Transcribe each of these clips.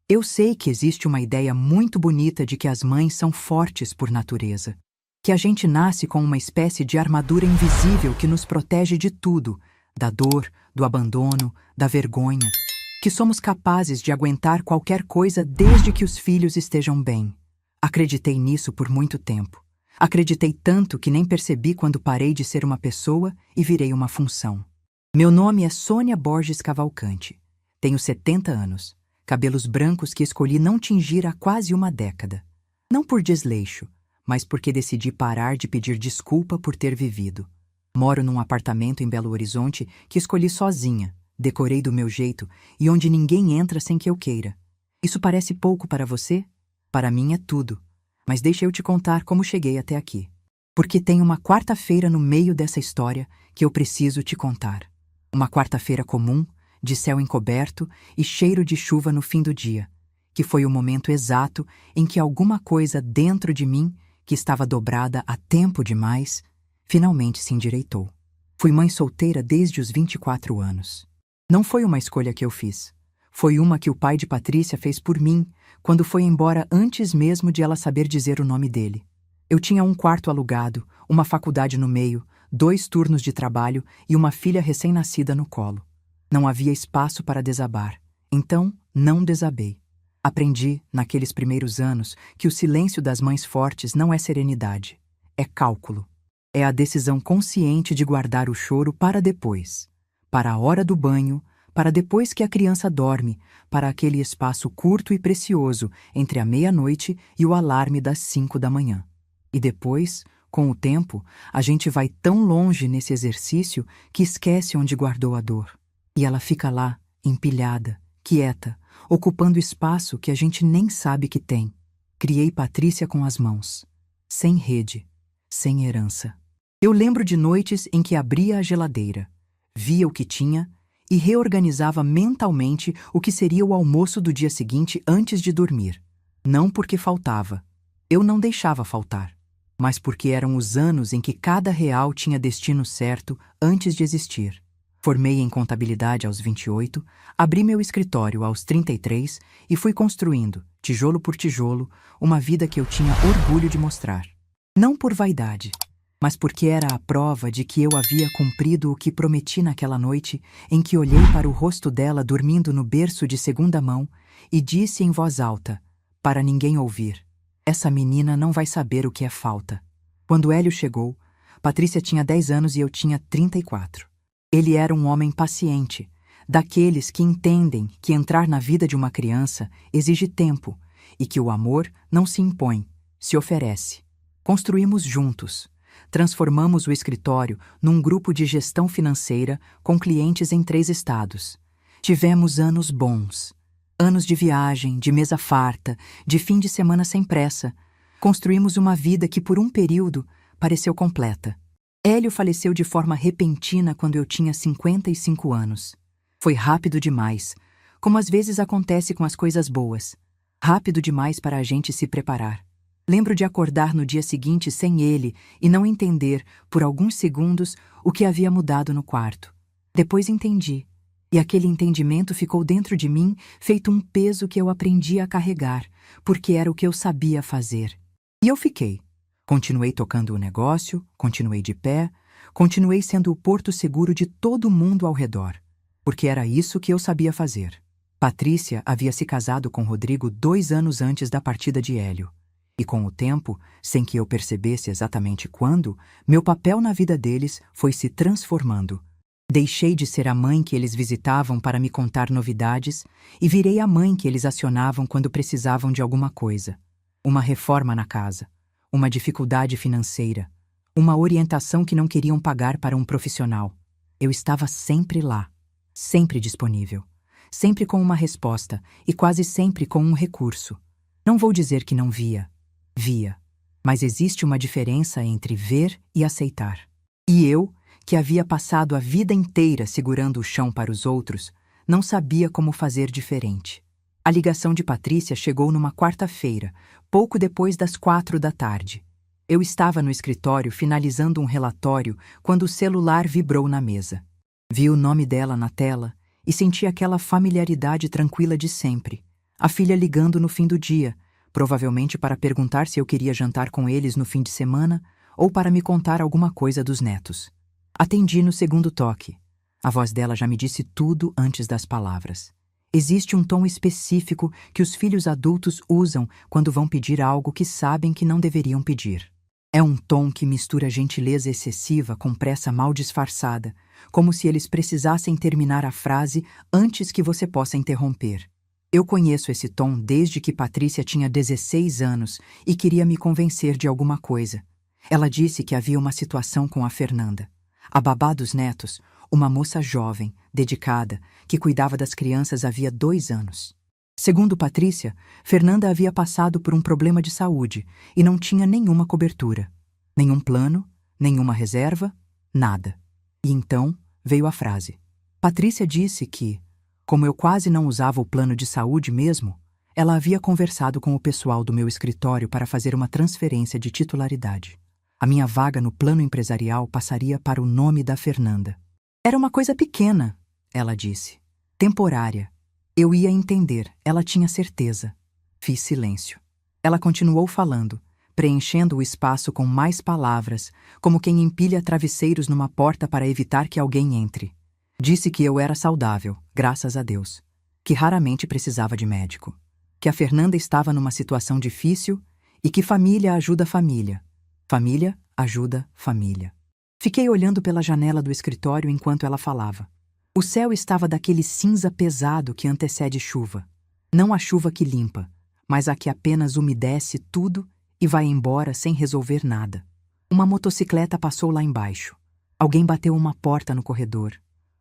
Eu sei que existe uma ideia muito bonita de que as mães são fortes por natureza, que a gente nasce com uma espécie de armadura invisível que nos protege de tudo, da dor, do abandono, da vergonha, que somos capazes de aguentar qualquer coisa desde que os filhos estejam bem. Acreditei nisso por muito tempo. Acreditei tanto que nem percebi quando parei de ser uma pessoa e virei uma função. Meu nome é Sônia Borges Cavalcante. Tenho 70 anos, cabelos brancos que escolhi não tingir há quase uma década. Não por desleixo, mas porque decidi parar de pedir desculpa por ter vivido. Moro num apartamento em Belo Horizonte que escolhi sozinha, decorei do meu jeito e onde ninguém entra sem que eu queira. Isso parece pouco para você? Para mim é tudo. Mas deixa eu te contar como cheguei até aqui. Porque tem uma quarta-feira no meio dessa história que eu preciso te contar. Uma quarta-feira comum, de céu encoberto e cheiro de chuva no fim do dia, que foi o momento exato em que alguma coisa dentro de mim, que estava dobrada há tempo demais, finalmente se endireitou. Fui mãe solteira desde os 24 anos. Não foi uma escolha que eu fiz. Foi uma que o pai de Patrícia fez por mim, quando foi embora antes mesmo de ela saber dizer o nome dele. Eu tinha um quarto alugado, uma faculdade no meio, 2 turnos de trabalho e uma filha recém-nascida no colo. Não havia espaço para desabar, então não desabei. Aprendi, naqueles primeiros anos, que o silêncio das mães fortes não é serenidade, é cálculo. É a decisão consciente de guardar o choro para depois, para a hora do banho, para depois que a criança dorme, para aquele espaço curto e precioso entre a meia-noite e o alarme das 5 da manhã. E depois, com o tempo, a gente vai tão longe nesse exercício que esquece onde guardou a dor. E ela fica lá, empilhada, quieta, ocupando espaço que a gente nem sabe que tem. Criei Patrícia com as mãos, sem rede, sem herança. Eu lembro de noites em que abria a geladeira, via o que tinha e reorganizava mentalmente o que seria o almoço do dia seguinte antes de dormir. Não porque faltava. Eu não deixava faltar. Mas porque eram os anos em que cada real tinha destino certo antes de existir. Formei em contabilidade aos 28, abri meu escritório aos 33 e fui construindo, tijolo por tijolo, uma vida que eu tinha orgulho de mostrar. Não por vaidade, mas porque era a prova de que eu havia cumprido o que prometi naquela noite em que olhei para o rosto dela dormindo no berço de segunda mão e disse em voz alta, para ninguém ouvir: essa menina não vai saber o que é falta. Quando Hélio chegou, Patrícia tinha 10 anos e eu tinha 34. Ele era um homem paciente, daqueles que entendem que entrar na vida de uma criança exige tempo e que o amor não se impõe, se oferece. Construímos juntos. Transformamos o escritório num grupo de gestão financeira com clientes em 3 estados. Tivemos anos bons. Anos de viagem, de mesa farta, de fim de semana sem pressa. Construímos uma vida que por um período pareceu completa. Hélio faleceu de forma repentina quando eu tinha 55 anos. Foi rápido demais, como às vezes acontece com as coisas boas. Rápido demais para a gente se preparar. Lembro de acordar no dia seguinte sem ele e não entender, por alguns segundos, o que havia mudado no quarto. Depois entendi. E aquele entendimento ficou dentro de mim, feito um peso que eu aprendi a carregar, porque era o que eu sabia fazer. E eu fiquei. Continuei tocando o negócio, continuei de pé, continuei sendo o porto seguro de todo mundo ao redor, porque era isso que eu sabia fazer. Patrícia havia se casado com Rodrigo 2 anos antes da partida de Hélio. E com o tempo, sem que eu percebesse exatamente quando, meu papel na vida deles foi se transformando. Deixei de ser a mãe que eles visitavam para me contar novidades e virei a mãe que eles acionavam quando precisavam de alguma coisa. Uma reforma na casa, uma dificuldade financeira, uma orientação que não queriam pagar para um profissional. Eu estava sempre lá, sempre disponível, sempre com uma resposta e quase sempre com um recurso. Não vou dizer que não via. Via. Mas existe uma diferença entre ver e aceitar. E eu, que havia passado a vida inteira segurando o chão para os outros, não sabia como fazer diferente. A ligação de Patrícia chegou numa quarta-feira, pouco depois das 4 da tarde. Eu estava no escritório finalizando um relatório quando o celular vibrou na mesa. Vi o nome dela na tela e senti aquela familiaridade tranquila de sempre, A filha ligando no fim do dia, provavelmente para perguntar se eu queria jantar com eles no fim de semana ou para me contar alguma coisa dos netos. Atendi no segundo toque. A voz dela já me disse tudo antes das palavras. Existe um tom específico que os filhos adultos usam quando vão pedir algo que sabem que não deveriam pedir. É um tom que mistura gentileza excessiva com pressa mal disfarçada, como se eles precisassem terminar a frase antes que você possa interromper. Eu conheço esse tom desde que Patrícia tinha 16 anos e queria me convencer de alguma coisa. Ela disse que havia uma situação com a Fernanda, a babá dos netos, uma moça jovem, dedicada, que cuidava das crianças havia 2 anos. Segundo Patrícia, Fernanda havia passado por um problema de saúde e não tinha nenhuma cobertura. Nenhum plano, nenhuma reserva, nada. E então veio a frase. Patrícia disse que, como eu quase não usava o plano de saúde mesmo, ela havia conversado com o pessoal do meu escritório para fazer uma transferência de titularidade. A minha vaga no plano empresarial passaria para o nome da Fernanda. Era uma coisa pequena, ela disse. Temporária. Eu ia entender, ela tinha certeza. Fiz silêncio. Ela continuou falando, preenchendo o espaço com mais palavras, como quem empilha travesseiros numa porta para evitar que alguém entre. Disse que eu era saudável, graças a Deus, que raramente precisava de médico, que a Fernanda estava numa situação difícil e que família ajuda família. Família ajuda família. Fiquei olhando pela janela do escritório enquanto ela falava. O céu estava daquele cinza pesado que antecede chuva. Não a chuva que limpa, mas a que apenas umedece tudo e vai embora sem resolver nada. Uma motocicleta passou lá embaixo. Alguém bateu uma porta no corredor.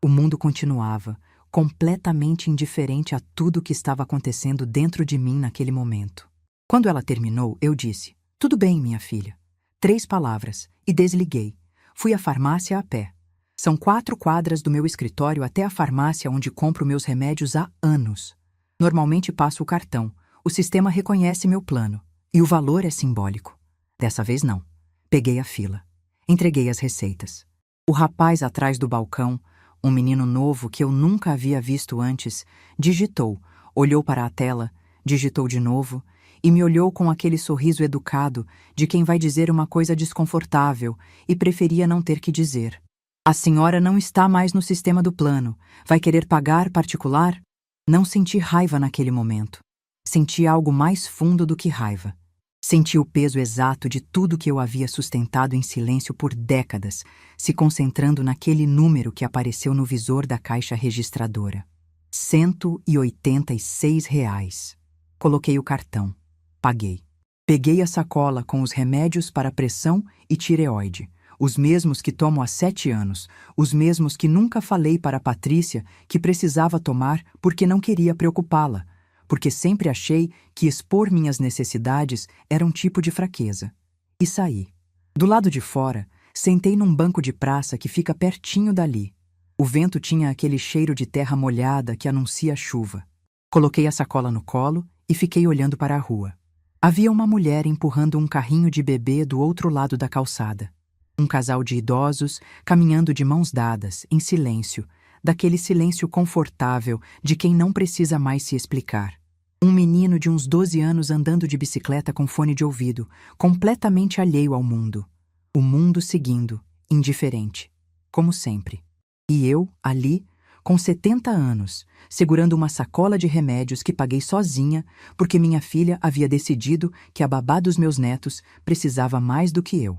O mundo continuava, completamente indiferente a tudo que estava acontecendo dentro de mim naquele momento. Quando ela terminou, eu disse, "Tudo bem, minha filha." 3 palavras, e desliguei. Fui à farmácia a pé. São 4 quadras do meu escritório até a farmácia onde compro meus remédios há anos. Normalmente passo o cartão. O sistema reconhece meu plano. E o valor é simbólico. Dessa vez não. Peguei a fila. Entreguei as receitas. O rapaz atrás do balcão, um menino novo que eu nunca havia visto antes, digitou, olhou para a tela, digitou de novo e me olhou com aquele sorriso educado de quem vai dizer uma coisa desconfortável e preferia não ter que dizer. A senhora não está mais no sistema do plano. Vai querer pagar particular? Não senti raiva naquele momento. Senti algo mais fundo do que raiva. Senti o peso exato de tudo que eu havia sustentado em silêncio por décadas, se concentrando naquele número que apareceu no visor da caixa registradora. R$ 186. Coloquei o cartão. Paguei. Peguei a sacola com os remédios para pressão e tireoide. Os mesmos que tomo há 7 anos, os mesmos que nunca falei para Patrícia que precisava tomar porque não queria preocupá-la, porque sempre achei que expor minhas necessidades era um tipo de fraqueza. E saí. Do lado de fora, sentei num banco de praça que fica pertinho dali. O vento tinha aquele cheiro de terra molhada que anuncia chuva. Coloquei a sacola no colo e fiquei olhando para a rua. Havia uma mulher empurrando um carrinho de bebê do outro lado da calçada. Um casal de idosos caminhando de mãos dadas, em silêncio, daquele silêncio confortável de quem não precisa mais se explicar. Um menino de uns 12 anos andando de bicicleta com fone de ouvido, completamente alheio ao mundo. O mundo seguindo, indiferente, como sempre. E eu, ali, com 70 anos, segurando uma sacola de remédios que paguei sozinha porque minha filha havia decidido que a babá dos meus netos precisava mais do que eu.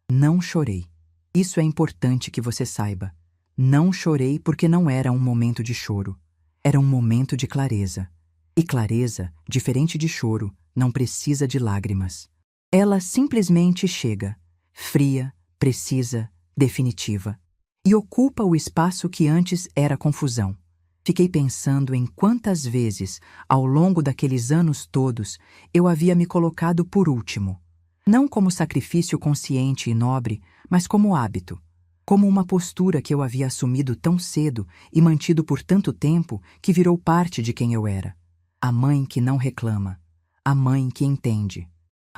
Não chorei. Isso é importante que você saiba. Não chorei porque não era um momento de choro. Era um momento de clareza. E clareza, diferente de choro, não precisa de lágrimas. Ela simplesmente chega, fria, precisa, definitiva, e ocupa o espaço que antes era confusão. Fiquei pensando em quantas vezes, ao longo daqueles anos todos, eu havia me colocado por último. Não como sacrifício consciente e nobre, mas como hábito. Como uma postura que eu havia assumido tão cedo e mantido por tanto tempo que virou parte de quem eu era. A mãe que não reclama. A mãe que entende.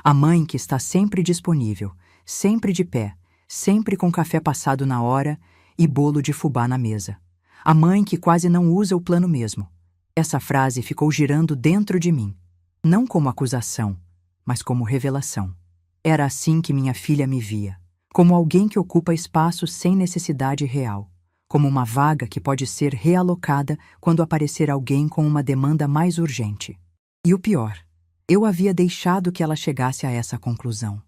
A mãe que está sempre disponível, sempre de pé, sempre com café passado na hora e bolo de fubá na mesa. A mãe que quase não usa o plano mesmo. Essa frase ficou girando dentro de mim, não como acusação, mas como revelação. Era assim que minha filha me via, como alguém que ocupa espaço sem necessidade real, como uma vaga que pode ser realocada quando aparecer alguém com uma demanda mais urgente. E o pior, eu havia deixado que ela chegasse a essa conclusão.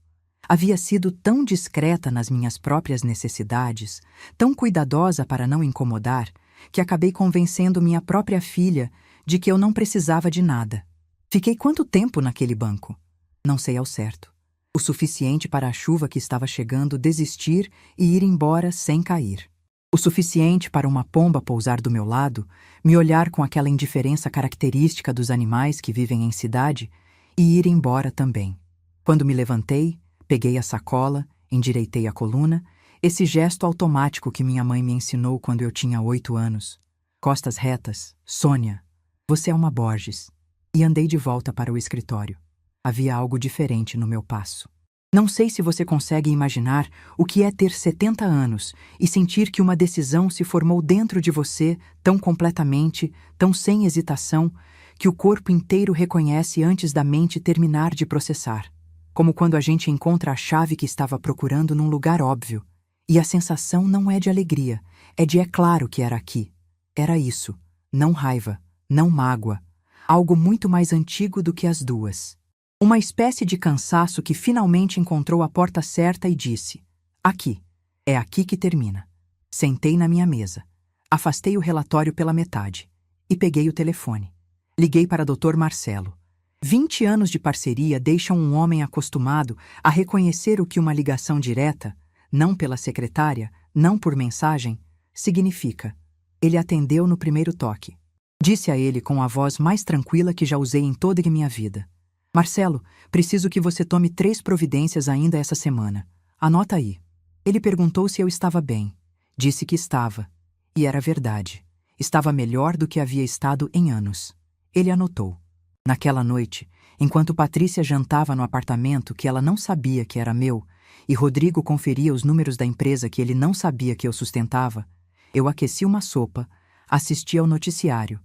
Havia sido tão discreta nas minhas próprias necessidades, tão cuidadosa para não incomodar, que acabei convencendo minha própria filha de que eu não precisava de nada. Fiquei quanto tempo naquele banco? Não sei ao certo. O suficiente para a chuva que estava chegando desistir e ir embora sem cair. O suficiente para uma pomba pousar do meu lado, me olhar com aquela indiferença característica dos animais que vivem em cidade e ir embora também. Quando me levantei, peguei a sacola, endireitei a coluna, esse gesto automático que minha mãe me ensinou quando eu tinha 8 anos. Costas retas, Sônia, você é uma Borges. E andei de volta para o escritório. Havia algo diferente no meu passo. Não sei se você consegue imaginar o que é ter 70 anos e sentir que uma decisão se formou dentro de você tão completamente, tão sem hesitação, que o corpo inteiro reconhece antes da mente terminar de processar. Como quando a gente encontra a chave que estava procurando num lugar óbvio. E a sensação não é de alegria, é de é claro que era aqui. Era isso, não raiva, não mágoa. Algo muito mais antigo do que as duas. Uma espécie de cansaço que finalmente encontrou a porta certa e disse: aqui, é aqui que termina. Sentei na minha mesa, afastei o relatório pela metade e peguei o telefone. Liguei para Dr. Marcelo. 20 anos de parceria deixam um homem acostumado a reconhecer o que uma ligação direta, não pela secretária, não por mensagem, significa. Ele atendeu no primeiro toque. Disse a ele com a voz mais tranquila que já usei em toda a minha vida: Marcelo, preciso que você tome 3 providências ainda essa semana. Anota aí. Ele perguntou se eu estava bem. Disse que estava. E era verdade. Estava melhor do que havia estado em anos. Ele anotou. Naquela noite, enquanto Patrícia jantava no apartamento que ela não sabia que era meu, e Rodrigo conferia os números da empresa que ele não sabia que eu sustentava, eu aqueci uma sopa, assisti ao noticiário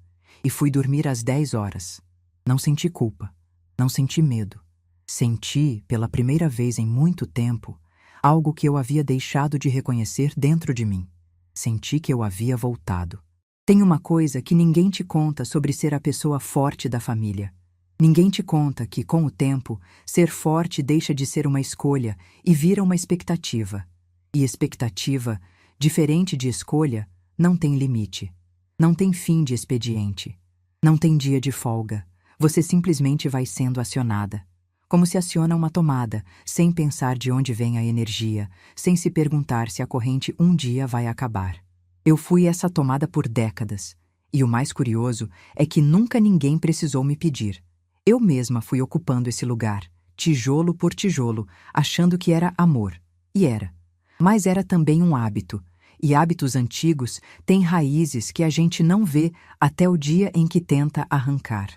e fui dormir às 10 horas. Não senti culpa. Não senti medo. Senti, pela primeira vez em muito tempo, algo que eu havia deixado de reconhecer dentro de mim. Senti que eu havia voltado. Tem uma coisa que ninguém te conta sobre ser a pessoa forte da família. Ninguém te conta que, com o tempo, ser forte deixa de ser uma escolha e vira uma expectativa. E expectativa, diferente de escolha, não tem limite. Não tem fim de expediente. Não tem dia de folga. Você simplesmente vai sendo acionada. Como se aciona uma tomada, sem pensar de onde vem a energia, sem se perguntar se a corrente um dia vai acabar. Eu fui essa tomada por décadas, e o mais curioso é que nunca ninguém precisou me pedir. Eu mesma fui ocupando esse lugar, tijolo por tijolo, achando que era amor. E era. Mas era também um hábito, e hábitos antigos têm raízes que a gente não vê até o dia em que tenta arrancar.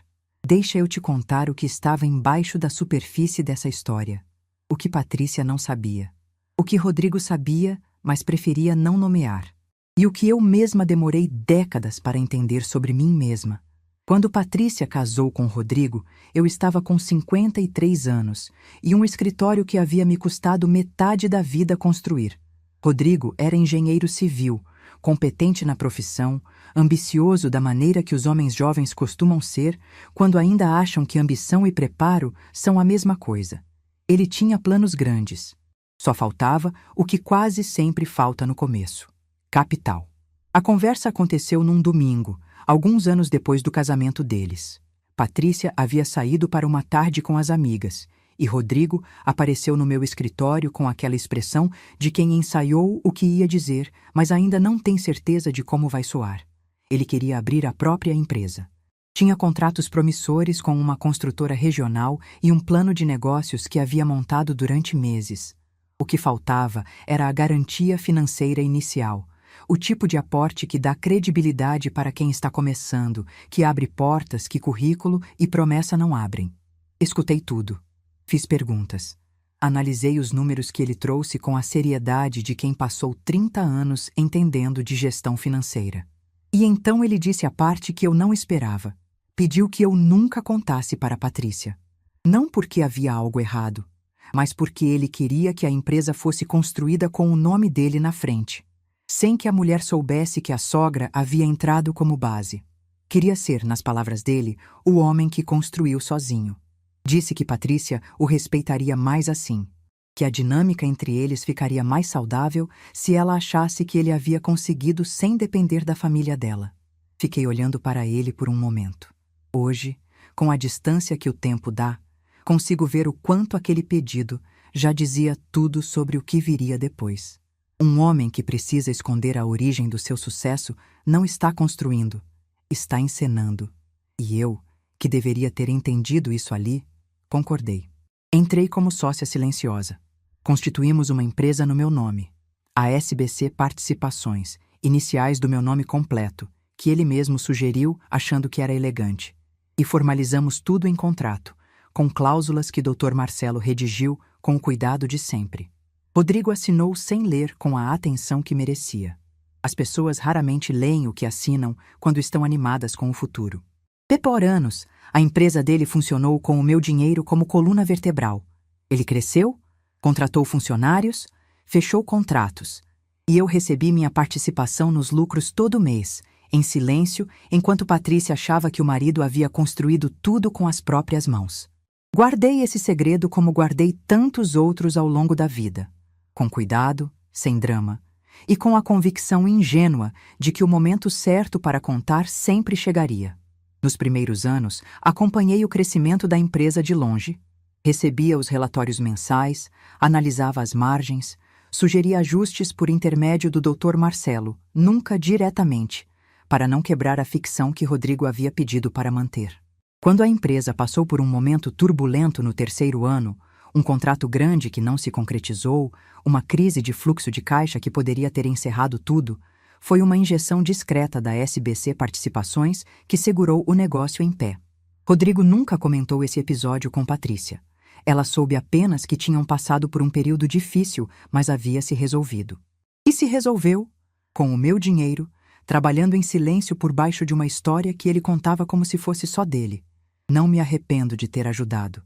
Deixa eu te contar o que estava embaixo da superfície dessa história. O que Patrícia não sabia. O que Rodrigo sabia, mas preferia não nomear. E o que eu mesma demorei décadas para entender sobre mim mesma. Quando Patrícia casou com Rodrigo, eu estava com 53 anos e um escritório que havia me custado metade da vida construir. Rodrigo era engenheiro civil, competente na profissão, ambicioso da maneira que os homens jovens costumam ser quando ainda acham que ambição e preparo são a mesma coisa. Ele tinha planos grandes. Só faltava o que quase sempre falta no começo: capital. A conversa aconteceu num domingo, alguns anos depois do casamento deles. Patrícia havia saído para uma tarde com as amigas, e Rodrigo apareceu no meu escritório com aquela expressão de quem ensaiou o que ia dizer, mas ainda não tem certeza de como vai soar. Ele queria abrir a própria empresa. Tinha contratos promissores com uma construtora regional e um plano de negócios que havia montado durante meses. O que faltava era a garantia financeira inicial, o tipo de aporte que dá credibilidade para quem está começando, que abre portas que currículo e promessa não abrem. Escutei tudo. Fiz perguntas. Analisei os números que ele trouxe com a seriedade de quem passou 30 anos entendendo de gestão financeira. E então ele disse a parte que eu não esperava. Pediu que eu nunca contasse para Patrícia. Não porque havia algo errado, mas porque ele queria que a empresa fosse construída com o nome dele na frente, sem que a mulher soubesse que a sogra havia entrado como base. Queria ser, nas palavras dele, o homem que construiu sozinho. Disse que Patrícia o respeitaria mais assim, que a dinâmica entre eles ficaria mais saudável se ela achasse que ele havia conseguido sem depender da família dela. Fiquei olhando para ele por um momento. Hoje, com a distância que o tempo dá, consigo ver o quanto aquele pedido já dizia tudo sobre o que viria depois. Um homem que precisa esconder a origem do seu sucesso não está construindo, está encenando. E eu, que deveria ter entendido isso ali, concordei. Entrei como sócia silenciosa. Constituímos uma empresa no meu nome, a SBC Participações, iniciais do meu nome completo, que ele mesmo sugeriu achando que era elegante. E formalizamos tudo em contrato, com cláusulas que Dr. Marcelo redigiu com o cuidado de sempre. Rodrigo assinou sem ler com a atenção que merecia. As pessoas raramente leem o que assinam quando estão animadas com o futuro. Por anos, a empresa dele funcionou com o meu dinheiro como coluna vertebral. Ele cresceu, contratou funcionários, fechou contratos, e eu recebi minha participação nos lucros todo mês, em silêncio, enquanto Patrícia achava que o marido havia construído tudo com as próprias mãos. Guardei esse segredo como guardei tantos outros ao longo da vida, com cuidado, sem drama, e com a convicção ingênua de que o momento certo para contar sempre chegaria. Nos primeiros anos, acompanhei o crescimento da empresa de longe, recebia os relatórios mensais, analisava as margens, sugeria ajustes por intermédio do Dr. Marcelo, nunca diretamente, para não quebrar a ficção que Rodrigo havia pedido para manter. Quando a empresa passou por um momento turbulento no terceiro ano, um contrato grande que não se concretizou, uma crise de fluxo de caixa que poderia ter encerrado tudo, foi uma injeção discreta da SBC Participações que segurou o negócio em pé. Rodrigo nunca comentou esse episódio com Patrícia. Ela soube apenas que tinham passado por um período difícil, mas havia se resolvido. E se resolveu, com o meu dinheiro, trabalhando em silêncio por baixo de uma história que ele contava como se fosse só dele. Não me arrependo de ter ajudado,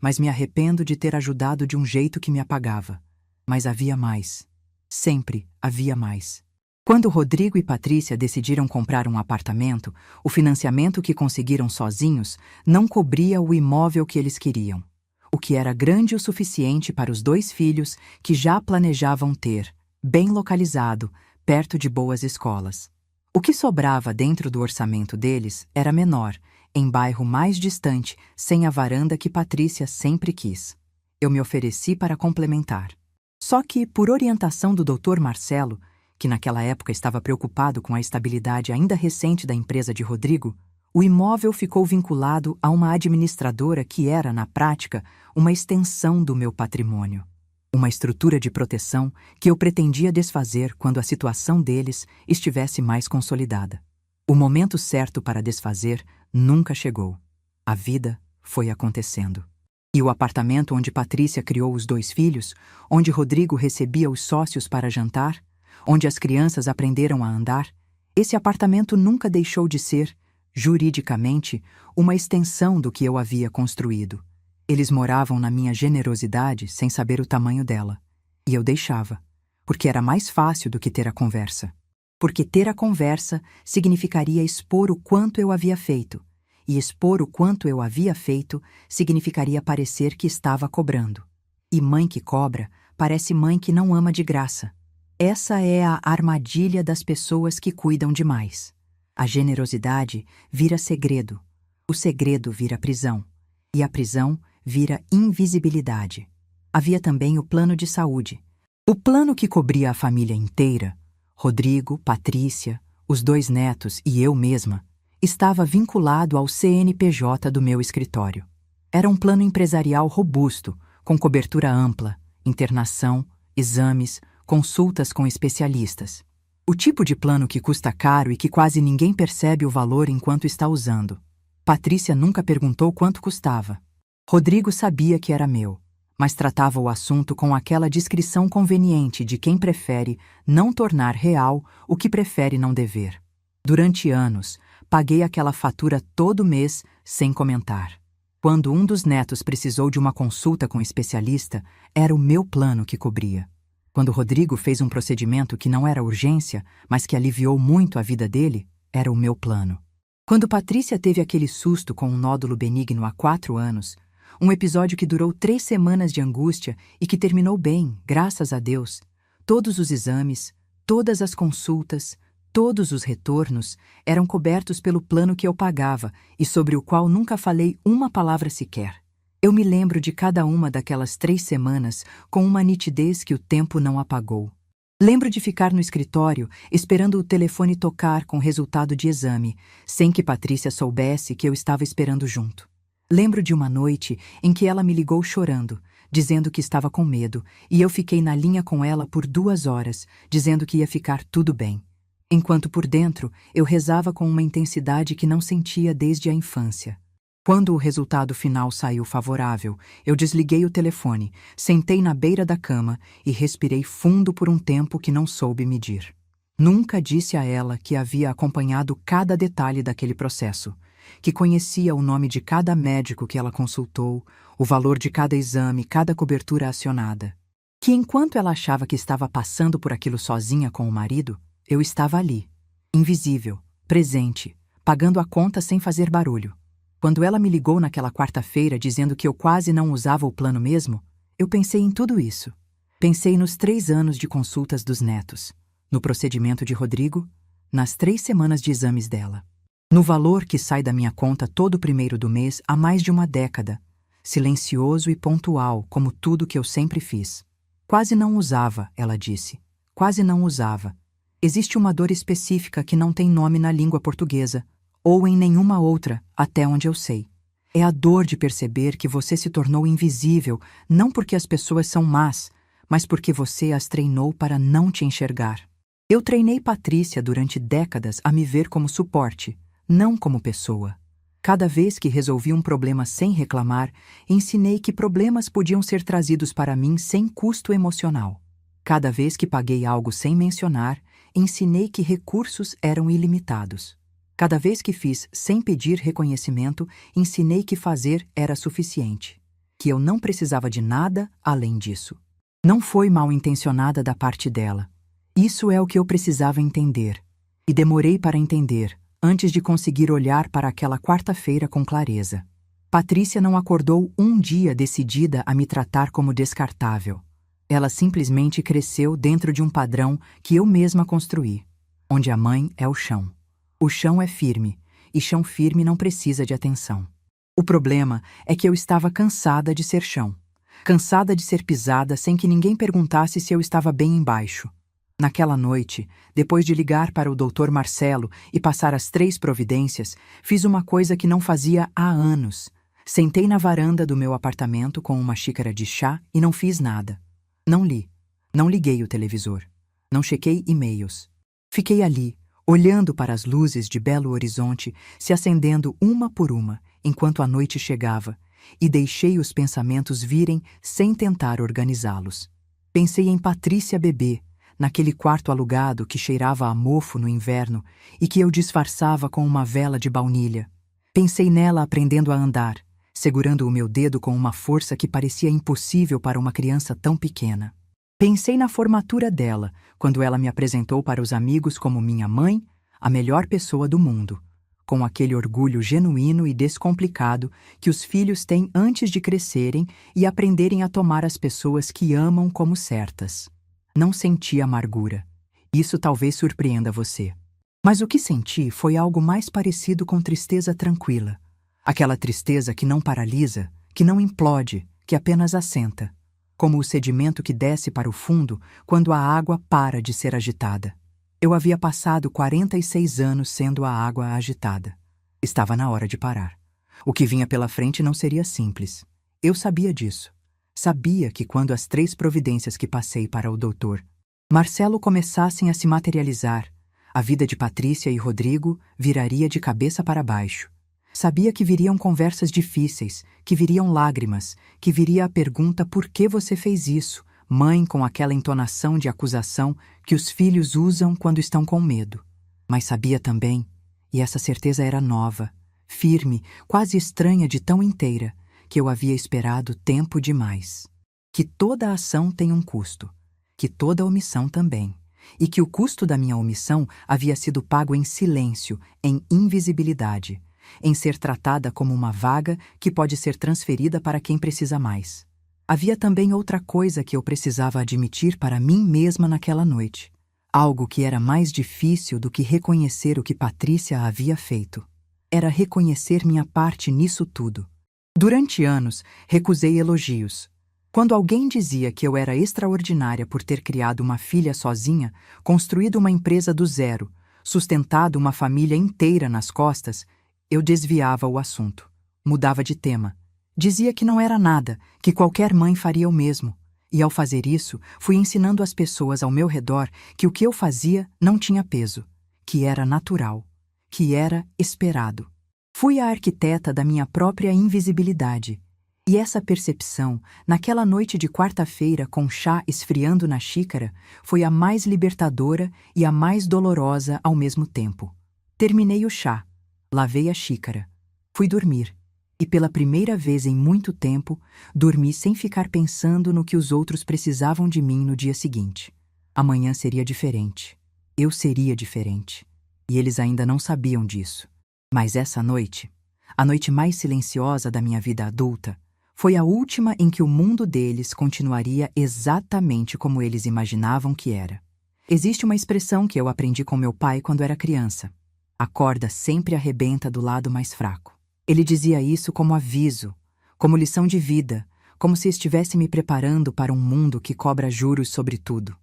mas me arrependo de ter ajudado de um jeito que me apagava. Mas havia mais. Sempre havia mais. Quando Rodrigo e Patrícia decidiram comprar um apartamento, o financiamento que conseguiram sozinhos não cobria o imóvel que eles queriam, o que era grande o suficiente para os 2 filhos que já planejavam ter, bem localizado, perto de boas escolas. O que sobrava dentro do orçamento deles era menor, em bairro mais distante, sem a varanda que Patrícia sempre quis. Eu me ofereci para complementar. Só que, por orientação do Dr. Marcelo, que naquela época estava preocupado com a estabilidade ainda recente da empresa de Rodrigo, o imóvel ficou vinculado a uma administradora que era, na prática, uma extensão do meu patrimônio. Uma estrutura de proteção que eu pretendia desfazer quando a situação deles estivesse mais consolidada. O momento certo para desfazer nunca chegou. A vida foi acontecendo. E o apartamento onde Patrícia criou os 2 filhos, onde Rodrigo recebia os sócios para jantar, onde as crianças aprenderam a andar, esse apartamento nunca deixou de ser, juridicamente, uma extensão do que eu havia construído. Eles moravam na minha generosidade sem saber o tamanho dela. E eu deixava, porque era mais fácil do que ter a conversa. Porque ter a conversa significaria expor o quanto eu havia feito, e expor o quanto eu havia feito significaria parecer que estava cobrando. E mãe que cobra parece mãe que não ama de graça. Essa é a armadilha das pessoas que cuidam demais. A generosidade vira segredo, o segredo vira prisão, e a prisão vira invisibilidade. Havia também o plano de saúde. O plano que cobria a família inteira, Rodrigo, Patrícia, os 2 netos e eu mesma, estava vinculado ao CNPJ do meu escritório. Era um plano empresarial robusto, com cobertura ampla, internação, exames, consultas com especialistas. O tipo de plano que custa caro e que quase ninguém percebe o valor enquanto está usando. Patrícia nunca perguntou quanto custava. Rodrigo sabia que era meu, mas tratava o assunto com aquela discrição conveniente de quem prefere não tornar real o que prefere não dever. Durante anos, paguei aquela fatura todo mês sem comentar. Quando um dos netos precisou de uma consulta com um especialista, era o meu plano que cobria. Quando Rodrigo fez um procedimento que não era urgência, mas que aliviou muito a vida dele, era o meu plano. Quando Patrícia teve aquele susto com um nódulo benigno há 4 anos, um episódio que durou 3 semanas de angústia e que terminou bem, graças a Deus, todos os exames, todas as consultas, todos os retornos eram cobertos pelo plano que eu pagava e sobre o qual nunca falei uma palavra sequer. Eu me lembro de cada uma daquelas 3 semanas com uma nitidez que o tempo não apagou. Lembro de ficar no escritório esperando o telefone tocar com o resultado de exame, sem que Patrícia soubesse que eu estava esperando junto. Lembro de uma noite em que ela me ligou chorando, dizendo que estava com medo, e eu fiquei na linha com ela por 2 horas, dizendo que ia ficar tudo bem. Enquanto por dentro eu rezava com uma intensidade que não sentia desde a infância. Quando o resultado final saiu favorável, eu desliguei o telefone, sentei na beira da cama e respirei fundo por um tempo que não soube medir. Nunca disse a ela que havia acompanhado cada detalhe daquele processo, que conhecia o nome de cada médico que ela consultou, o valor de cada exame, cada cobertura acionada. Que enquanto ela achava que estava passando por aquilo sozinha com o marido, eu estava ali, invisível, presente, pagando a conta sem fazer barulho. Quando ela me ligou naquela quarta-feira dizendo que eu quase não usava o plano mesmo, eu pensei em tudo isso. Pensei nos 3 anos de consultas dos netos, no procedimento de Rodrigo, nas 3 semanas de exames dela, no valor que sai da minha conta todo primeiro do mês há mais de uma década, silencioso e pontual como tudo que eu sempre fiz. Quase não usava, ela disse, quase não usava. Existe uma dor específica que não tem nome na língua portuguesa, ou em nenhuma outra, até onde eu sei. É a dor de perceber que você se tornou invisível, não porque as pessoas são más, mas porque você as treinou para não te enxergar. Eu treinei Patrícia durante décadas a me ver como suporte, não como pessoa. Cada vez que resolvi um problema sem reclamar, ensinei que problemas podiam ser trazidos para mim sem custo emocional. Cada vez que paguei algo sem mencionar, ensinei que recursos eram ilimitados. Cada vez que fiz sem pedir reconhecimento, ensinei que fazer era suficiente, que eu não precisava de nada além disso. Não foi mal intencionada da parte dela. Isso é o que eu precisava entender. E demorei para entender, antes de conseguir olhar para aquela quarta-feira com clareza. Patrícia não acordou um dia decidida a me tratar como descartável. Ela simplesmente cresceu dentro de um padrão que eu mesma construí, onde a mãe é o chão. O chão é firme, e chão firme não precisa de atenção. O problema é que eu estava cansada de ser chão. Cansada de ser pisada sem que ninguém perguntasse se eu estava bem embaixo. Naquela noite, depois de ligar para o Dr. Marcelo e passar as 3 providências, fiz uma coisa que não fazia há anos. Sentei na varanda do meu apartamento com uma xícara de chá e não fiz nada. Não li. Não liguei o televisor. Não chequei e-mails. Fiquei ali, olhando para as luzes de Belo Horizonte se acendendo uma por uma, enquanto a noite chegava, e deixei os pensamentos virem sem tentar organizá-los. Pensei em Patrícia bebê, naquele quarto alugado que cheirava a mofo no inverno e que eu disfarçava com uma vela de baunilha. Pensei nela aprendendo a andar, segurando o meu dedo com uma força que parecia impossível para uma criança tão pequena. Pensei na formatura dela, quando ela me apresentou para os amigos como minha mãe, a melhor pessoa do mundo, com aquele orgulho genuíno e descomplicado que os filhos têm antes de crescerem e aprenderem a tomar as pessoas que amam como certas. Não senti amargura. Isso talvez surpreenda você. Mas o que senti foi algo mais parecido com tristeza tranquila. Aquela tristeza que não paralisa, que não implode, que apenas assenta. Como o sedimento que desce para o fundo quando a água para de ser agitada. Eu havia passado 46 anos sendo a água agitada. Estava na hora de parar. O que vinha pela frente não seria simples. Eu sabia disso. Sabia que quando as 3 providências que passei para o Dr. Marcelo começassem a se materializar, a vida de Patrícia e Rodrigo viraria de cabeça para baixo. Sabia que viriam conversas difíceis, que viriam lágrimas, que viria a pergunta por que você fez isso, mãe, com aquela entonação de acusação que os filhos usam quando estão com medo. Mas sabia também, e essa certeza era nova, firme, quase estranha de tão inteira, que eu havia esperado tempo demais. Que toda ação tem um custo, que toda omissão também, e que o custo da minha omissão havia sido pago em silêncio, em invisibilidade, em ser tratada como uma vaga que pode ser transferida para quem precisa mais. Havia também outra coisa que eu precisava admitir para mim mesma naquela noite, algo que era mais difícil do que reconhecer o que Patrícia havia feito. Era reconhecer minha parte nisso tudo. Durante anos, recusei elogios. Quando alguém dizia que eu era extraordinária por ter criado uma filha sozinha, construído uma empresa do zero, sustentado uma família inteira nas costas, eu desviava o assunto, mudava de tema. Dizia que não era nada, que qualquer mãe faria o mesmo. E ao fazer isso, fui ensinando às pessoas ao meu redor que o que eu fazia não tinha peso, que era natural, que era esperado. Fui a arquiteta da minha própria invisibilidade. E essa percepção, naquela noite de quarta-feira com chá esfriando na xícara, foi a mais libertadora e a mais dolorosa ao mesmo tempo. Terminei o chá, lavei a xícara, fui dormir. E pela primeira vez em muito tempo, dormi sem ficar pensando no que os outros precisavam de mim no dia seguinte. Amanhã seria diferente. Eu seria diferente. E eles ainda não sabiam disso. Mas essa noite, a noite mais silenciosa da minha vida adulta, foi a última em que o mundo deles continuaria exatamente como eles imaginavam que era. Existe uma expressão que eu aprendi com meu pai quando era criança. A corda sempre arrebenta do lado mais fraco. Ele dizia isso como aviso, como lição de vida, como se estivesse me preparando para um mundo que cobra juros sobre tudo.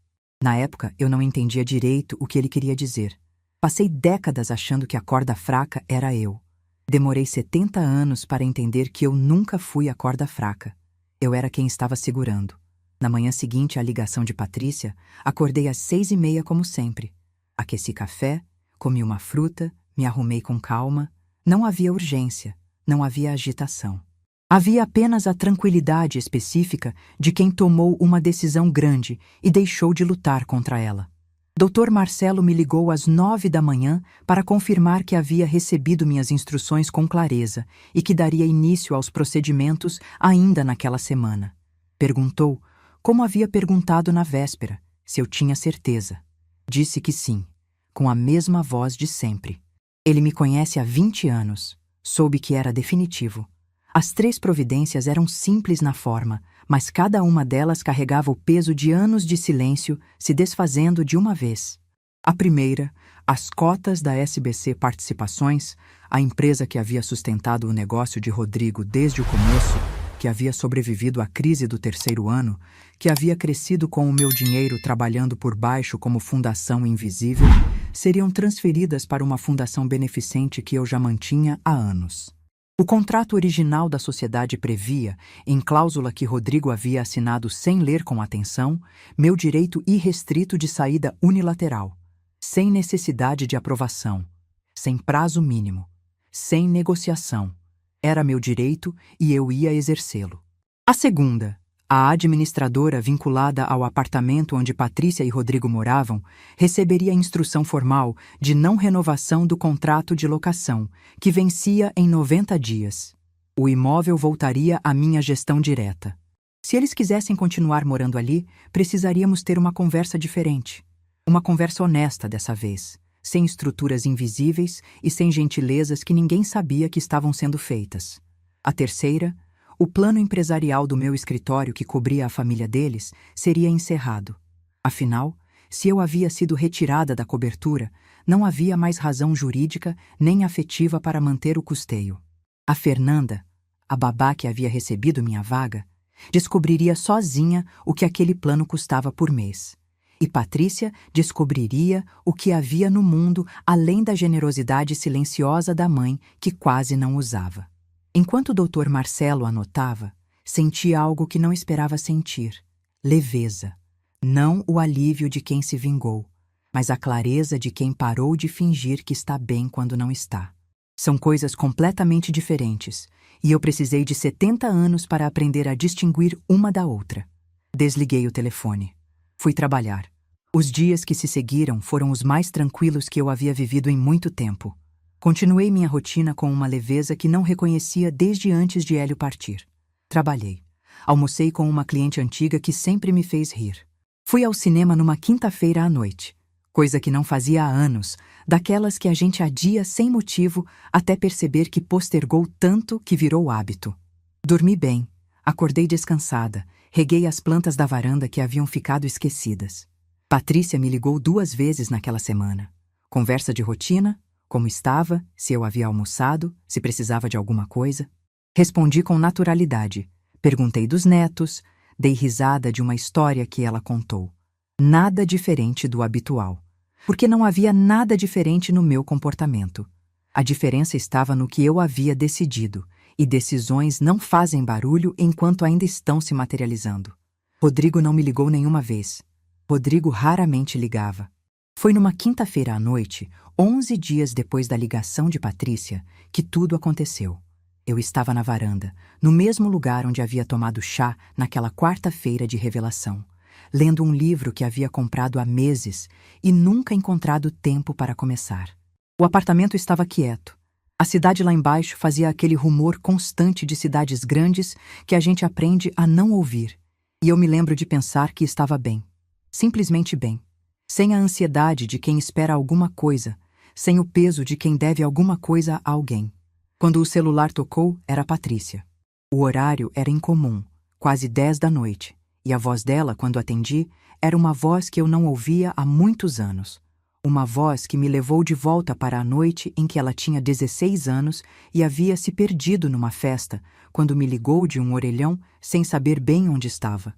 Na época, eu não entendia direito o que ele queria dizer. Passei décadas achando que a corda fraca era eu. Demorei 70 anos para entender que eu nunca fui a corda fraca. Eu era quem estava segurando. Na manhã seguinte à ligação de Patrícia, acordei às 6h30 como sempre. Aqueci café, comi uma fruta, me arrumei com calma. Não havia urgência, não havia agitação. Havia apenas a tranquilidade específica de quem tomou uma decisão grande e deixou de lutar contra ela. Dr. Marcelo me ligou às 9h para confirmar que havia recebido minhas instruções com clareza e que daria início aos procedimentos ainda naquela semana. Perguntou, como havia perguntado na véspera, se eu tinha certeza. Disse que sim, com a mesma voz de sempre. Ele me conhece há 20 anos. Soube que era definitivo. As 3 providências eram simples na forma, mas cada uma delas carregava o peso de anos de silêncio se desfazendo de uma vez. A primeira, as cotas da SBC Participações, a empresa que havia sustentado o negócio de Rodrigo desde o começo, que havia sobrevivido à crise do 3º ano, que havia crescido com o meu dinheiro trabalhando por baixo como fundação invisível, seriam transferidas para uma fundação beneficente que eu já mantinha há anos. O contrato original da sociedade previa, em cláusula que Rodrigo havia assinado sem ler com atenção, meu direito irrestrito de saída unilateral, sem necessidade de aprovação, sem prazo mínimo, sem negociação. Era meu direito e eu ia exercê-lo. A segunda, a administradora vinculada ao apartamento onde Patrícia e Rodrigo moravam, receberia instrução formal de não renovação do contrato de locação, que vencia em 90 dias. O imóvel voltaria à minha gestão direta. Se eles quisessem continuar morando ali, precisaríamos ter uma conversa diferente. Uma conversa honesta dessa vez, sem estruturas invisíveis e sem gentilezas que ninguém sabia que estavam sendo feitas. A terceira, o plano empresarial do meu escritório que cobria a família deles seria encerrado. Afinal, se eu havia sido retirada da cobertura, não havia mais razão jurídica nem afetiva para manter o custeio. A Fernanda, a babá que havia recebido minha vaga, descobriria sozinha o que aquele plano custava por mês. E Patrícia descobriria o que havia no mundo além da generosidade silenciosa da mãe que quase não usava. Enquanto o Dr. Marcelo anotava, sentia algo que não esperava sentir: leveza. Não o alívio de quem se vingou, mas a clareza de quem parou de fingir que está bem quando não está. São coisas completamente diferentes, e eu precisei de 70 anos para aprender a distinguir uma da outra. Desliguei o telefone. Fui trabalhar. Os dias que se seguiram foram os mais tranquilos que eu havia vivido em muito tempo. Continuei minha rotina com uma leveza que não reconhecia desde antes de Hélio partir. Trabalhei. Almocei com uma cliente antiga que sempre me fez rir. Fui ao cinema numa quinta-feira à noite, coisa que não fazia há anos, daquelas que a gente adia sem motivo até perceber que postergou tanto que virou hábito. Dormi bem, acordei descansada, reguei as plantas da varanda que haviam ficado esquecidas. Patrícia me ligou 2 vezes naquela semana. Conversa de rotina, como estava, se eu havia almoçado, se precisava de alguma coisa. Respondi com naturalidade. Perguntei dos netos, dei risada de uma história que ela contou. Nada diferente do habitual. Porque não havia nada diferente no meu comportamento. A diferença estava no que eu havia decidido, e decisões não fazem barulho enquanto ainda estão se materializando. Rodrigo não me ligou nenhuma vez. Rodrigo raramente ligava. Foi numa quinta-feira à noite, 11 dias depois da ligação de Patrícia, que tudo aconteceu. Eu estava na varanda, no mesmo lugar onde havia tomado chá naquela quarta-feira de revelação, lendo um livro que havia comprado há meses e nunca encontrado tempo para começar. O apartamento estava quieto. A cidade lá embaixo fazia aquele rumor constante de cidades grandes que a gente aprende a não ouvir. E eu me lembro de pensar que estava bem. Simplesmente bem. Sem a ansiedade de quem espera alguma coisa, sem o peso de quem deve alguma coisa a alguém. Quando o celular tocou, era a Patrícia. O horário era incomum, quase 10 da noite, e a voz dela, quando atendi, era uma voz que eu não ouvia há muitos anos. Uma voz que me levou de volta para a noite em que ela tinha 16 anos e havia se perdido numa festa, quando me ligou de um orelhão sem saber bem onde estava.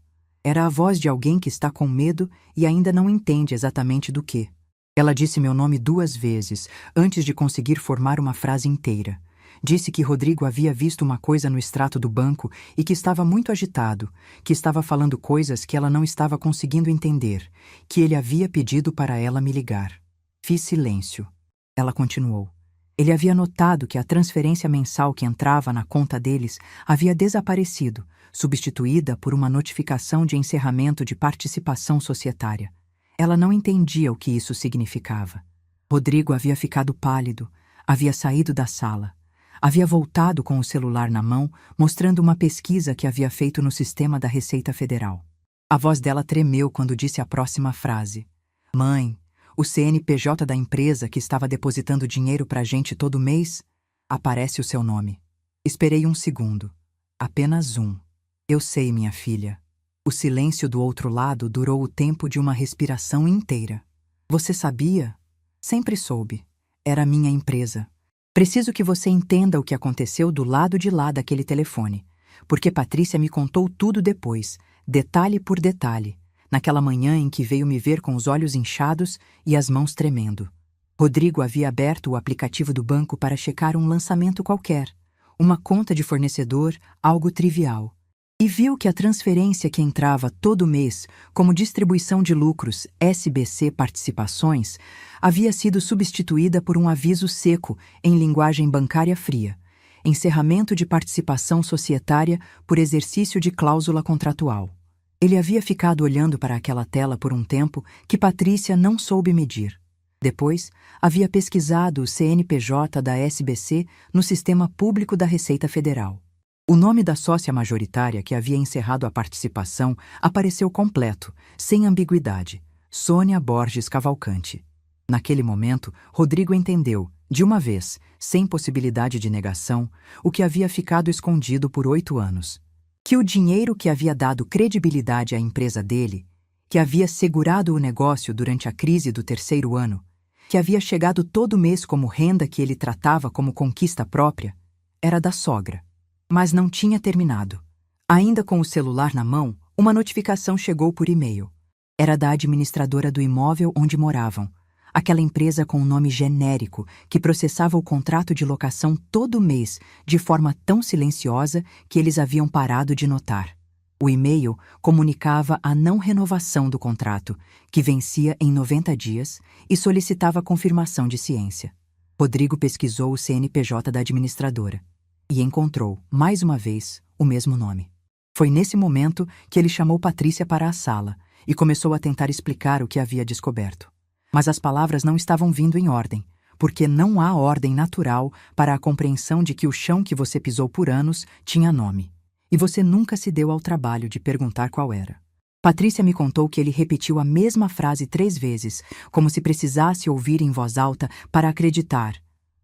Era a voz de alguém que está com medo e ainda não entende exatamente do quê. Ela disse meu nome 2 vezes, antes de conseguir formar uma frase inteira. Disse que Rodrigo havia visto uma coisa no extrato do banco e que estava muito agitado, que estava falando coisas que ela não estava conseguindo entender, que ele havia pedido para ela me ligar. Fiz silêncio. Ela continuou. Ele havia notado que a transferência mensal que entrava na conta deles havia desaparecido, substituída por uma notificação de encerramento de participação societária. Ela não entendia o que isso significava. Rodrigo havia ficado pálido, havia saído da sala. Havia voltado com o celular na mão, mostrando uma pesquisa que havia feito no sistema da Receita Federal. A voz dela tremeu quando disse a próxima frase. Mãe, o CNPJ da empresa que estava depositando dinheiro pra gente todo mês, aparece o seu nome. Esperei 1 segundo. Apenas 1. Eu sei, minha filha. O silêncio do outro lado durou o tempo de uma respiração inteira. Você sabia? Sempre soube. Era minha empresa. Preciso que você entenda o que aconteceu do lado de lá daquele telefone, porque Patrícia me contou tudo depois, detalhe por detalhe, naquela manhã em que veio me ver com os olhos inchados e as mãos tremendo. Rodrigo havia aberto o aplicativo do banco para checar um lançamento qualquer, uma conta de fornecedor, algo trivial. E viu que a transferência que entrava todo mês como distribuição de lucros SBC Participações havia sido substituída por um aviso seco em linguagem bancária fria, encerramento de participação societária por exercício de cláusula contratual. Ele havia ficado olhando para aquela tela por um tempo que Patrícia não soube medir. Depois, havia pesquisado o CNPJ da SBC no Sistema Público da Receita Federal. O nome da sócia majoritária que havia encerrado a participação apareceu completo, sem ambiguidade. Sônia Borges Cavalcante. Naquele momento, Rodrigo entendeu, de uma vez, sem possibilidade de negação, o que havia ficado escondido por 8 anos. Que o dinheiro que havia dado credibilidade à empresa dele, que havia segurado o negócio durante a crise do 3º ano, que havia chegado todo mês como renda que ele tratava como conquista própria, era da sogra. Mas não tinha terminado. Ainda com o celular na mão, uma notificação chegou por e-mail. Era da administradora do imóvel onde moravam, aquela empresa com um nome genérico que processava o contrato de locação todo mês de forma tão silenciosa que eles haviam parado de notar. O e-mail comunicava a não renovação do contrato, que vencia em 90 dias, e solicitava confirmação de ciência. Rodrigo pesquisou o CNPJ da administradora e encontrou, mais uma vez, o mesmo nome. Foi nesse momento que ele chamou Patrícia para a sala e começou a tentar explicar o que havia descoberto. Mas as palavras não estavam vindo em ordem, porque não há ordem natural para a compreensão de que o chão que você pisou por anos tinha nome, e você nunca se deu ao trabalho de perguntar qual era. Patrícia me contou que ele repetiu a mesma frase 3 vezes, como se precisasse ouvir em voz alta para acreditar.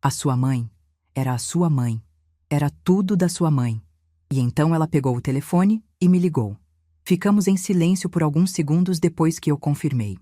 A sua mãe era a sua mãe. Era tudo da sua mãe. E então ela pegou o telefone e me ligou. Ficamos em silêncio por alguns segundos depois que eu confirmei.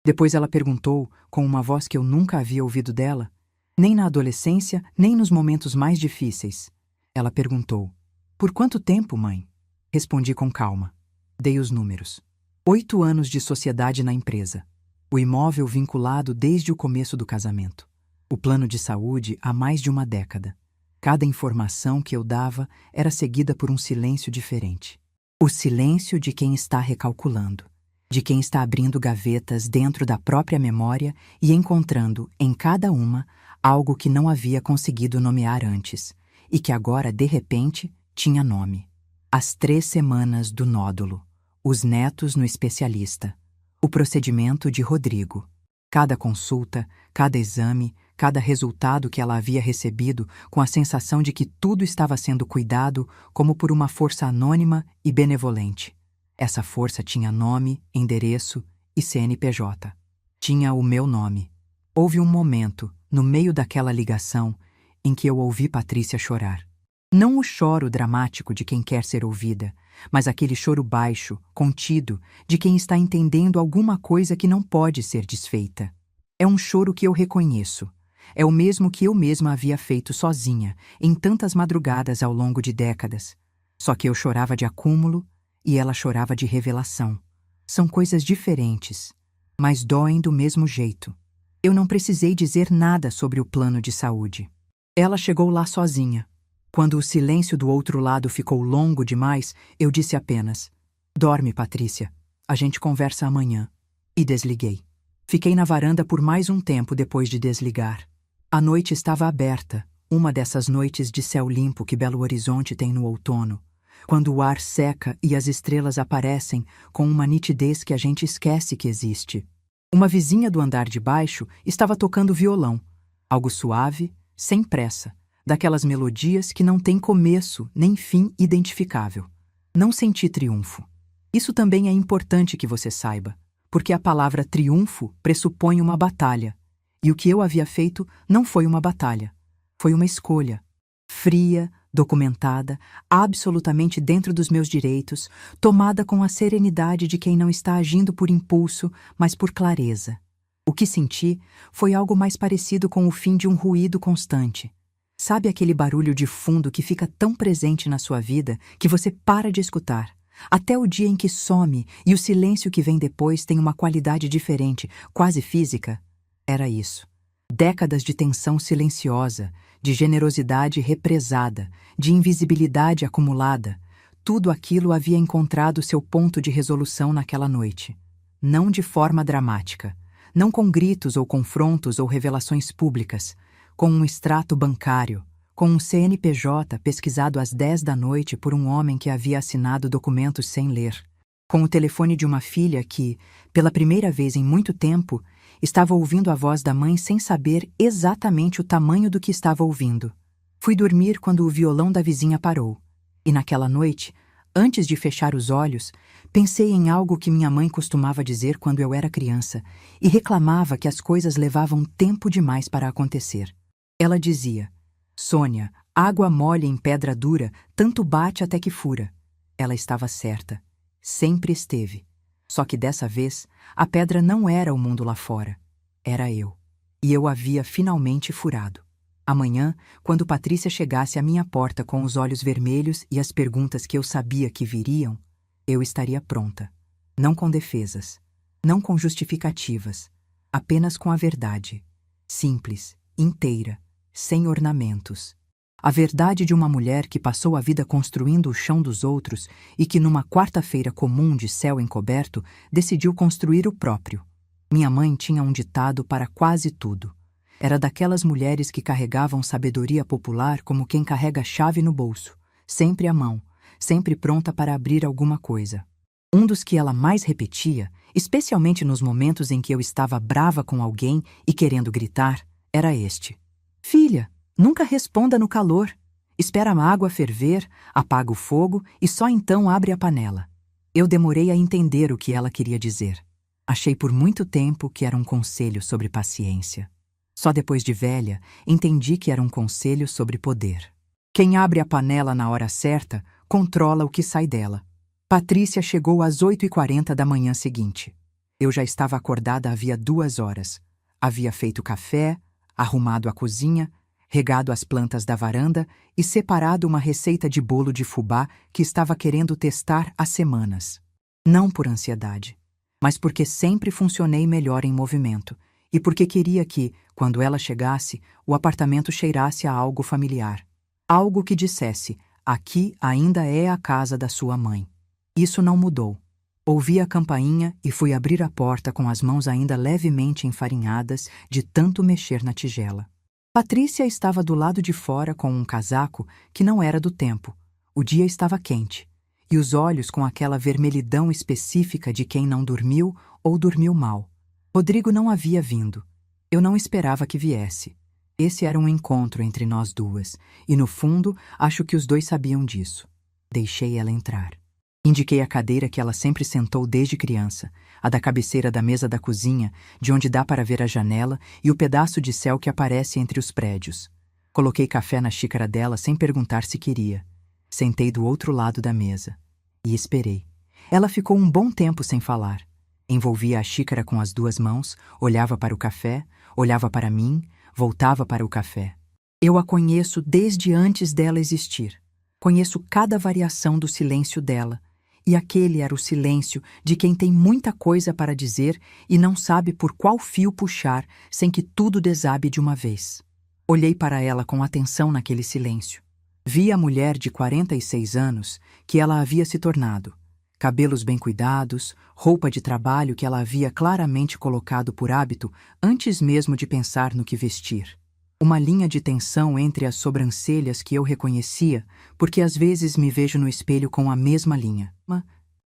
Depois ela perguntou, com uma voz que eu nunca havia ouvido dela, nem na adolescência, nem nos momentos mais difíceis. Ela perguntou: "Por quanto tempo, mãe?" Respondi com calma. Dei os números. 8 anos de sociedade na empresa. O imóvel vinculado desde o começo do casamento. O plano de saúde há mais de uma década. Cada informação que eu dava era seguida por um silêncio diferente. O silêncio de quem está recalculando, de quem está abrindo gavetas dentro da própria memória e encontrando, em cada uma, algo que não havia conseguido nomear antes, e que agora, de repente, tinha nome. As 3 semanas do nódulo. Os netos no especialista. O procedimento de Rodrigo. Cada consulta, cada exame, cada resultado que ela havia recebido com a sensação de que tudo estava sendo cuidado como por uma força anônima e benevolente. Essa força tinha nome, endereço e CNPJ. Tinha o meu nome. Houve um momento, no meio daquela ligação, em que eu ouvi Patrícia chorar. Não o choro dramático de quem quer ser ouvida, mas aquele choro baixo, contido, de quem está entendendo alguma coisa que não pode ser desfeita. É um choro que eu reconheço. É o mesmo que eu mesma havia feito sozinha, em tantas madrugadas ao longo de décadas. Só que eu chorava de acúmulo e ela chorava de revelação. São coisas diferentes, mas doem do mesmo jeito. Eu não precisei dizer nada sobre o plano de saúde. Ela chegou lá sozinha. Quando o silêncio do outro lado ficou longo demais, eu disse apenas: "Dorme, Patrícia. A gente conversa amanhã." E desliguei. Fiquei na varanda por mais um tempo depois de desligar. A noite estava aberta, uma dessas noites de céu limpo que Belo Horizonte tem no outono, quando o ar seca e as estrelas aparecem com uma nitidez que a gente esquece que existe. Uma vizinha do andar de baixo estava tocando violão, algo suave, sem pressa, daquelas melodias que não têm começo nem fim identificável. Não senti triunfo. Isso também é importante que você saiba, porque a palavra triunfo pressupõe uma batalha, e o que eu havia feito não foi uma batalha, foi uma escolha, fria, documentada, absolutamente dentro dos meus direitos, tomada com a serenidade de quem não está agindo por impulso, mas por clareza. O que senti foi algo mais parecido com o fim de um ruído constante. Sabe aquele barulho de fundo que fica tão presente na sua vida que você para de escutar, até o dia em que some e o silêncio que vem depois tem uma qualidade diferente, quase física? Era isso. Décadas de tensão silenciosa, de generosidade represada, de invisibilidade acumulada. Tudo aquilo havia encontrado seu ponto de resolução naquela noite. Não de forma dramática, não com gritos ou confrontos ou revelações públicas, com um extrato bancário, com um CNPJ pesquisado às 10 da noite por um homem que havia assinado documentos sem ler, com o telefone de uma filha que, pela primeira vez em muito tempo, estava ouvindo a voz da mãe sem saber exatamente o tamanho do que estava ouvindo. Fui dormir quando o violão da vizinha parou, e naquela noite, antes de fechar os olhos, pensei em algo que minha mãe costumava dizer quando eu era criança e reclamava que as coisas levavam tempo demais para acontecer. Ela dizia: "Sônia, água mole em pedra dura, tanto bate até que fura." Ela estava certa. Sempre esteve. Só que dessa vez, a pedra não era o mundo lá fora. Era eu. E eu havia finalmente furado. Amanhã, quando Patrícia chegasse à minha porta com os olhos vermelhos e as perguntas que eu sabia que viriam, eu estaria pronta. Não com defesas. Não com justificativas. Apenas com a verdade. Simples, inteira, sem ornamentos. A verdade de uma mulher que passou a vida construindo o chão dos outros e que numa quarta-feira comum de céu encoberto decidiu construir o próprio. Minha mãe tinha um ditado para quase tudo. Era daquelas mulheres que carregavam sabedoria popular como quem carrega a chave no bolso, sempre à mão, sempre pronta para abrir alguma coisa. Um dos que ela mais repetia, especialmente nos momentos em que eu estava brava com alguém e querendo gritar, era este: Filha, nunca responda no calor. Espera a água ferver, apaga o fogo e só então abre a panela. Eu demorei a entender o que ela queria dizer. Achei por muito tempo que era um conselho sobre paciência. Só depois de velha, entendi que era um conselho sobre poder. Quem abre a panela na hora certa, controla o que sai dela. Patrícia chegou às 8h40 da manhã seguinte. Eu já estava acordada havia 2 horas. Havia feito café, arrumado a cozinha, regado as plantas da varanda e separado uma receita de bolo de fubá que estava querendo testar há semanas. Não por ansiedade, mas porque sempre funcionei melhor em movimento e porque queria que, quando ela chegasse, o apartamento cheirasse a algo familiar. Algo que dissesse: aqui ainda é a casa da sua mãe. Isso não mudou. Ouvi a campainha e fui abrir a porta com as mãos ainda levemente enfarinhadas de tanto mexer na tigela. Patrícia estava do lado de fora com um casaco que não era do tempo. O dia estava quente, e os olhos com aquela vermelhidão específica de quem não dormiu ou dormiu mal. Rodrigo não havia vindo. Eu não esperava que viesse. Esse era um encontro entre nós duas, e no fundo, acho que os dois sabiam disso. Deixei ela entrar. Indiquei a cadeira que ela sempre sentou desde criança, a da cabeceira da mesa da cozinha, de onde dá para ver a janela e o pedaço de céu que aparece entre os prédios. Coloquei café na xícara dela sem perguntar se queria. Sentei do outro lado da mesa. E esperei. Ela ficou um bom tempo sem falar. Envolvia a xícara com as 2 mãos, olhava para o café, olhava para mim, voltava para o café. Eu a conheço desde antes dela existir. Conheço cada variação do silêncio dela. E aquele era o silêncio de quem tem muita coisa para dizer e não sabe por qual fio puxar sem que tudo desabe de uma vez. Olhei para ela com atenção naquele silêncio. Vi a mulher de 46 anos que ela havia se tornado. Cabelos bem cuidados, roupa de trabalho que ela havia claramente colocado por hábito antes mesmo de pensar no que vestir. Uma linha de tensão entre as sobrancelhas que eu reconhecia, porque às vezes me vejo no espelho com a mesma linha.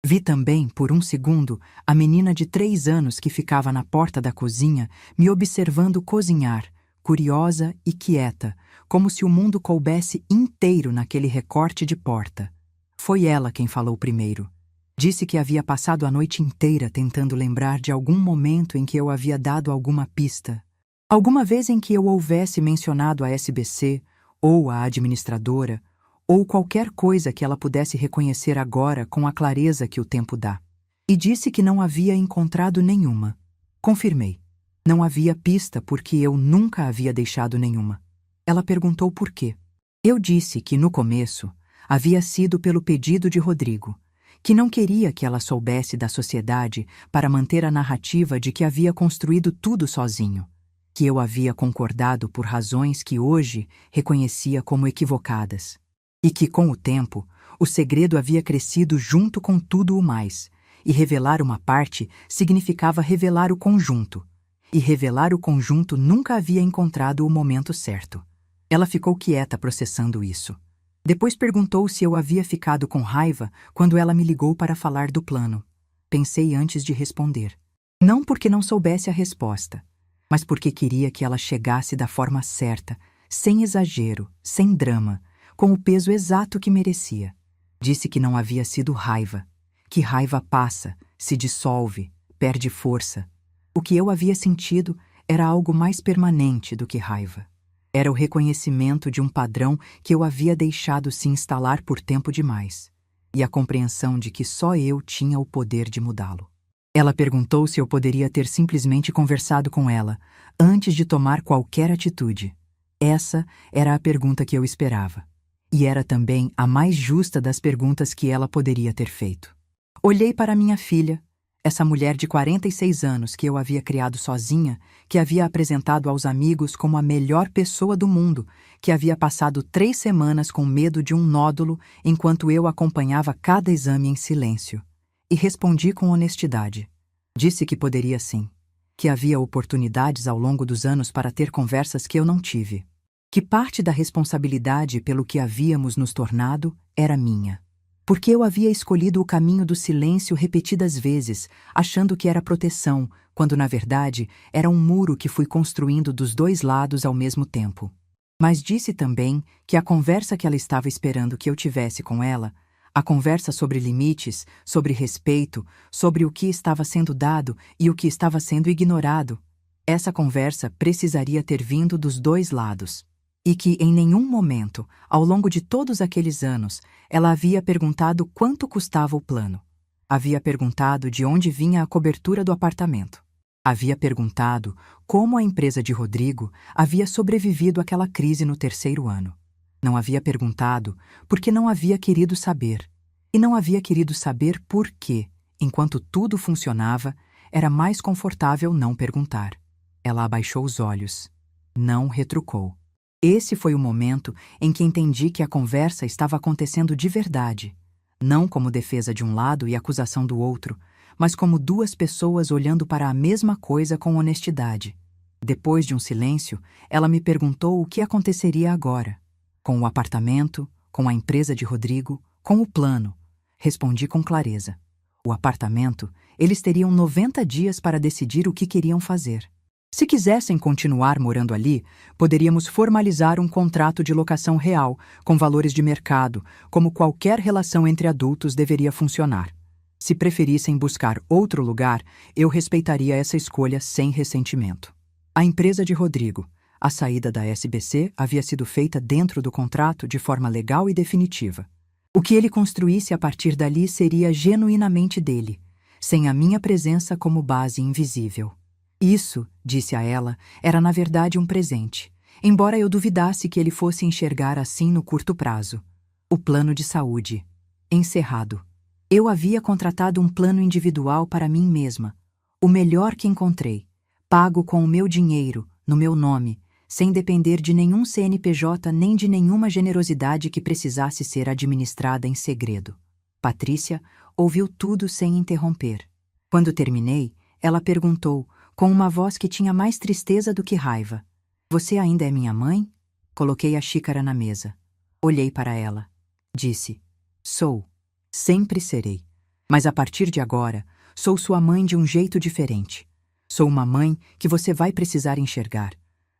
Vi também, por um segundo, a menina de 3 anos que ficava na porta da cozinha, me observando cozinhar, curiosa e quieta, como se o mundo coubesse inteiro naquele recorte de porta. Foi ela quem falou primeiro. Disse que havia passado a noite inteira tentando lembrar de algum momento em que eu havia dado alguma pista. Alguma vez em que eu houvesse mencionado a SBC, ou a administradora, ou qualquer coisa que ela pudesse reconhecer agora com a clareza que o tempo dá. E disse que não havia encontrado nenhuma. Confirmei. Não havia pista porque eu nunca havia deixado nenhuma. Ela perguntou por quê. Eu disse que, no começo, havia sido pelo pedido de Rodrigo, que não queria que ela soubesse da sociedade para manter a narrativa de que havia construído tudo sozinho, que eu havia concordado por razões que hoje reconhecia como equivocadas, e que, com o tempo, o segredo havia crescido junto com tudo o mais, e revelar uma parte significava revelar o conjunto, e revelar o conjunto nunca havia encontrado o momento certo. Ela ficou quieta processando isso. Depois perguntou se eu havia ficado com raiva quando ela me ligou para falar do plano. Pensei antes de responder. Não porque não soubesse a resposta, mas porque queria que ela chegasse da forma certa, sem exagero, sem drama, com o peso exato que merecia. Disse que não havia sido raiva, que raiva passa, se dissolve, perde força. O que eu havia sentido era algo mais permanente do que raiva. Era o reconhecimento de um padrão que eu havia deixado se instalar por tempo demais, e a compreensão de que só eu tinha o poder de mudá-lo. Ela perguntou se eu poderia ter simplesmente conversado com ela, antes de tomar qualquer atitude. Essa era a pergunta que eu esperava. E era também a mais justa das perguntas que ela poderia ter feito. Olhei para minha filha, essa mulher de 46 anos que eu havia criado sozinha, que havia apresentado aos amigos como a melhor pessoa do mundo, que havia passado 3 semanas com medo de um nódulo enquanto eu acompanhava cada exame em silêncio. E respondi com honestidade. Disse que poderia sim, que havia oportunidades ao longo dos anos para ter conversas que eu não tive. Que parte da responsabilidade pelo que havíamos nos tornado era minha. Porque eu havia escolhido o caminho do silêncio repetidas vezes, achando que era proteção, quando na verdade era um muro que fui construindo dos dois lados ao mesmo tempo. Mas disse também que a conversa que ela estava esperando que eu tivesse com ela, a conversa sobre limites, sobre respeito, sobre o que estava sendo dado e o que estava sendo ignorado, essa conversa precisaria ter vindo dos dois lados. E que em nenhum momento, ao longo de todos aqueles anos, ela havia perguntado quanto custava o plano. Havia perguntado de onde vinha a cobertura do apartamento. Havia perguntado como a empresa de Rodrigo havia sobrevivido àquela crise no terceiro ano. Não havia perguntado porque não havia querido saber. E não havia querido saber por quê, enquanto tudo funcionava, era mais confortável não perguntar. Ela abaixou os olhos. Não retrucou. Esse foi o momento em que entendi que a conversa estava acontecendo de verdade, não como defesa de um lado e acusação do outro, mas como duas pessoas olhando para a mesma coisa com honestidade. Depois de um silêncio, ela me perguntou o que aconteceria agora. Com o apartamento, com a empresa de Rodrigo, com o plano. Respondi com clareza. O apartamento, eles teriam 90 dias para decidir o que queriam fazer. Se quisessem continuar morando ali, poderíamos formalizar um contrato de locação real, com valores de mercado, como qualquer relação entre adultos deveria funcionar. Se preferissem buscar outro lugar, eu respeitaria essa escolha sem ressentimento. A empresa de Rodrigo, a saída da SBC havia sido feita dentro do contrato de forma legal e definitiva. O que ele construísse a partir dali seria genuinamente dele, sem a minha presença como base invisível. Isso, disse a ela, era na verdade um presente, embora eu duvidasse que ele fosse enxergar assim no curto prazo. O plano de saúde. Encerrado. Eu havia contratado um plano individual para mim mesma, o melhor que encontrei, pago com o meu dinheiro, no meu nome, sem depender de nenhum CNPJ nem de nenhuma generosidade que precisasse ser administrada em segredo. Patrícia ouviu tudo sem interromper. Quando terminei, ela perguntou, com uma voz que tinha mais tristeza do que raiva: "Você ainda é minha mãe?" Coloquei a xícara na mesa. Olhei para ela. Disse: "Sou. Sempre serei. Mas a partir de agora, sou sua mãe de um jeito diferente. Sou uma mãe que você vai precisar enxergar.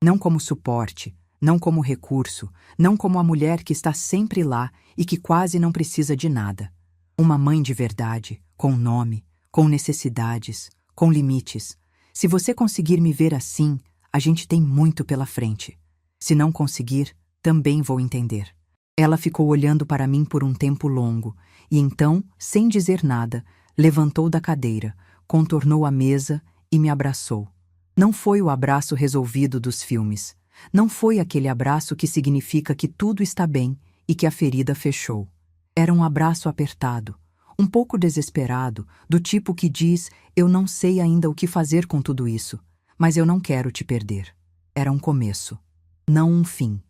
Não como suporte, não como recurso, não como a mulher que está sempre lá e que quase não precisa de nada. Uma mãe de verdade, com nome, com necessidades, com limites. Se você conseguir me ver assim, a gente tem muito pela frente. Se não conseguir, também vou entender." Ela ficou olhando para mim por um tempo longo, e então, sem dizer nada, levantou da cadeira, contornou a mesa e me abraçou. Não foi o abraço resolvido dos filmes. Não foi aquele abraço que significa que tudo está bem e que a ferida fechou. Era um abraço apertado, um pouco desesperado, do tipo que diz: "Eu não sei ainda o que fazer com tudo isso, mas eu não quero te perder." Era um começo, não um fim.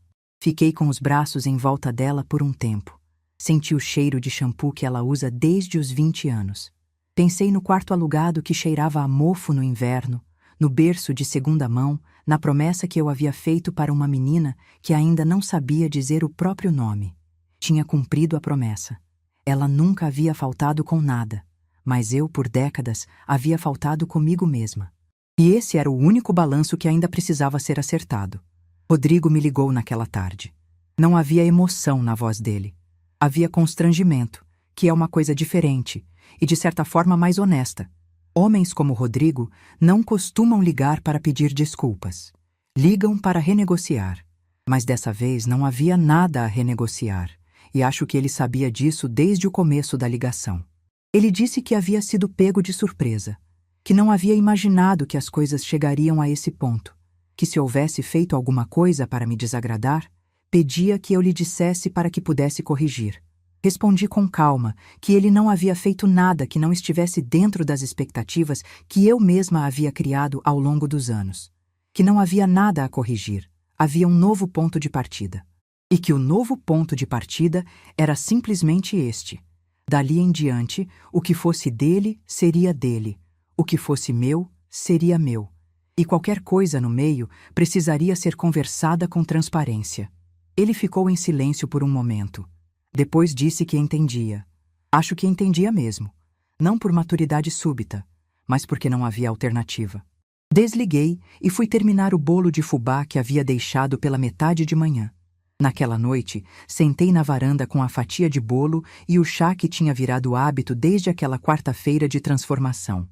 Fiquei com os braços em volta dela por um tempo. Senti o cheiro de shampoo que ela usa desde os 20 anos. Pensei no quarto alugado que cheirava a mofo no inverno, no berço de segunda mão, na promessa que eu havia feito para uma menina que ainda não sabia dizer o próprio nome. Tinha cumprido a promessa. Ela nunca havia faltado com nada, mas eu, por décadas, havia faltado comigo mesma. E esse era o único balanço que ainda precisava ser acertado. Rodrigo me ligou naquela tarde. Não havia emoção na voz dele. Havia constrangimento, que é uma coisa diferente e, de certa forma, mais honesta. Homens como Rodrigo não costumam ligar para pedir desculpas. Ligam para renegociar. Mas dessa vez não havia nada a renegociar, e acho que ele sabia disso desde o começo da ligação. Ele disse que havia sido pego de surpresa, que não havia imaginado que as coisas chegariam a esse ponto, que se houvesse feito alguma coisa para me desagradar, pedia que eu lhe dissesse para que pudesse corrigir. Respondi com calma que ele não havia feito nada que não estivesse dentro das expectativas que eu mesma havia criado ao longo dos anos, que não havia nada a corrigir, havia um novo ponto de partida. E que o novo ponto de partida era simplesmente este. Dali em diante, o que fosse dele, seria dele. O que fosse meu, seria meu. E qualquer coisa no meio precisaria ser conversada com transparência. Ele ficou em silêncio por um momento. Depois disse que entendia. Acho que entendia mesmo. Não por maturidade súbita, mas porque não havia alternativa. Desliguei e fui terminar o bolo de fubá que havia deixado pela metade de manhã. Naquela noite, sentei na varanda com a fatia de bolo e o chá que tinha virado hábito desde aquela quarta-feira de transformação.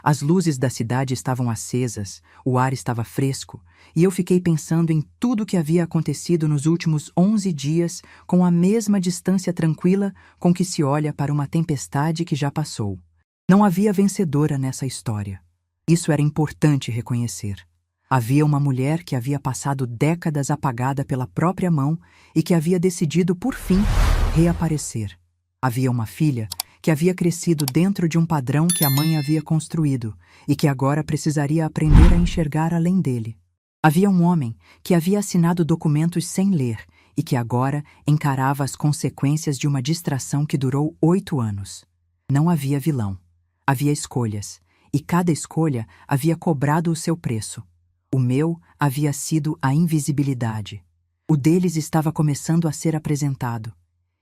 As luzes da cidade estavam acesas, o ar estava fresco, e eu fiquei pensando em tudo o que havia acontecido nos últimos 11 dias com a mesma distância tranquila com que se olha para uma tempestade que já passou. Não havia vencedora nessa história. Isso era importante reconhecer. Havia uma mulher que havia passado décadas apagada pela própria mão e que havia decidido, por fim, reaparecer. Havia uma filha que havia crescido dentro de um padrão que a mãe havia construído e que agora precisaria aprender a enxergar além dele. Havia um homem que havia assinado documentos sem ler e que agora encarava as consequências de uma distração que durou 8 anos. Não havia vilão. Havia escolhas, e cada escolha havia cobrado o seu preço. O meu havia sido a invisibilidade. O deles estava começando a ser apresentado.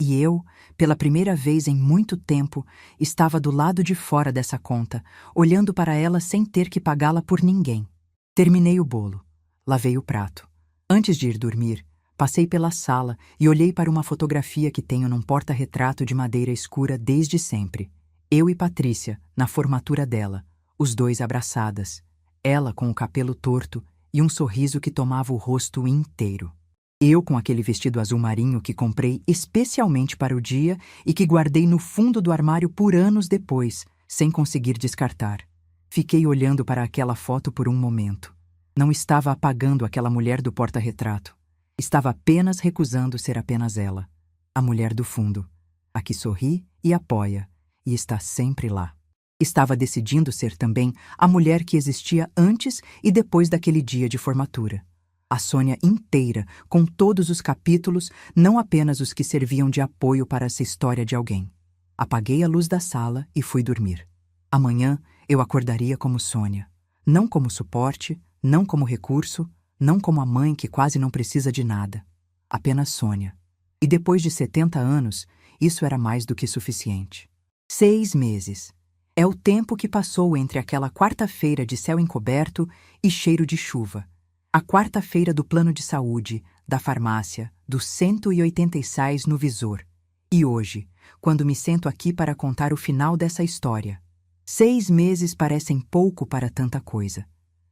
E eu, pela primeira vez em muito tempo, estava do lado de fora dessa conta, olhando para ela sem ter que pagá-la por ninguém. Terminei o bolo. Lavei o prato. Antes de ir dormir, passei pela sala e olhei para uma fotografia que tenho num porta-retrato de madeira escura desde sempre. Eu e Patrícia, na formatura dela, os dois abraçadas. Ela com o cabelo torto e um sorriso que tomava o rosto inteiro. Eu com aquele vestido azul marinho que comprei especialmente para o dia e que guardei no fundo do armário por anos depois, sem conseguir descartar. Fiquei olhando para aquela foto por um momento. Não estava apagando aquela mulher do porta-retrato. Estava apenas recusando ser apenas ela. A mulher do fundo. A que sorri e apoia, e está sempre lá. Estava decidindo ser também a mulher que existia antes e depois daquele dia de formatura. A Sônia inteira, com todos os capítulos, não apenas os que serviam de apoio para essa história de alguém. Apaguei a luz da sala e fui dormir. Amanhã eu acordaria como Sônia. Não como suporte, não como recurso, não como a mãe que quase não precisa de nada. Apenas Sônia. E depois de 70 anos, isso era mais do que suficiente. 6 meses. É o tempo que passou entre aquela quarta-feira de céu encoberto e cheiro de chuva. A quarta-feira do plano de saúde, da farmácia, dos 186 no visor. E hoje, quando me sento aqui para contar o final dessa história. 6 meses parecem pouco para tanta coisa.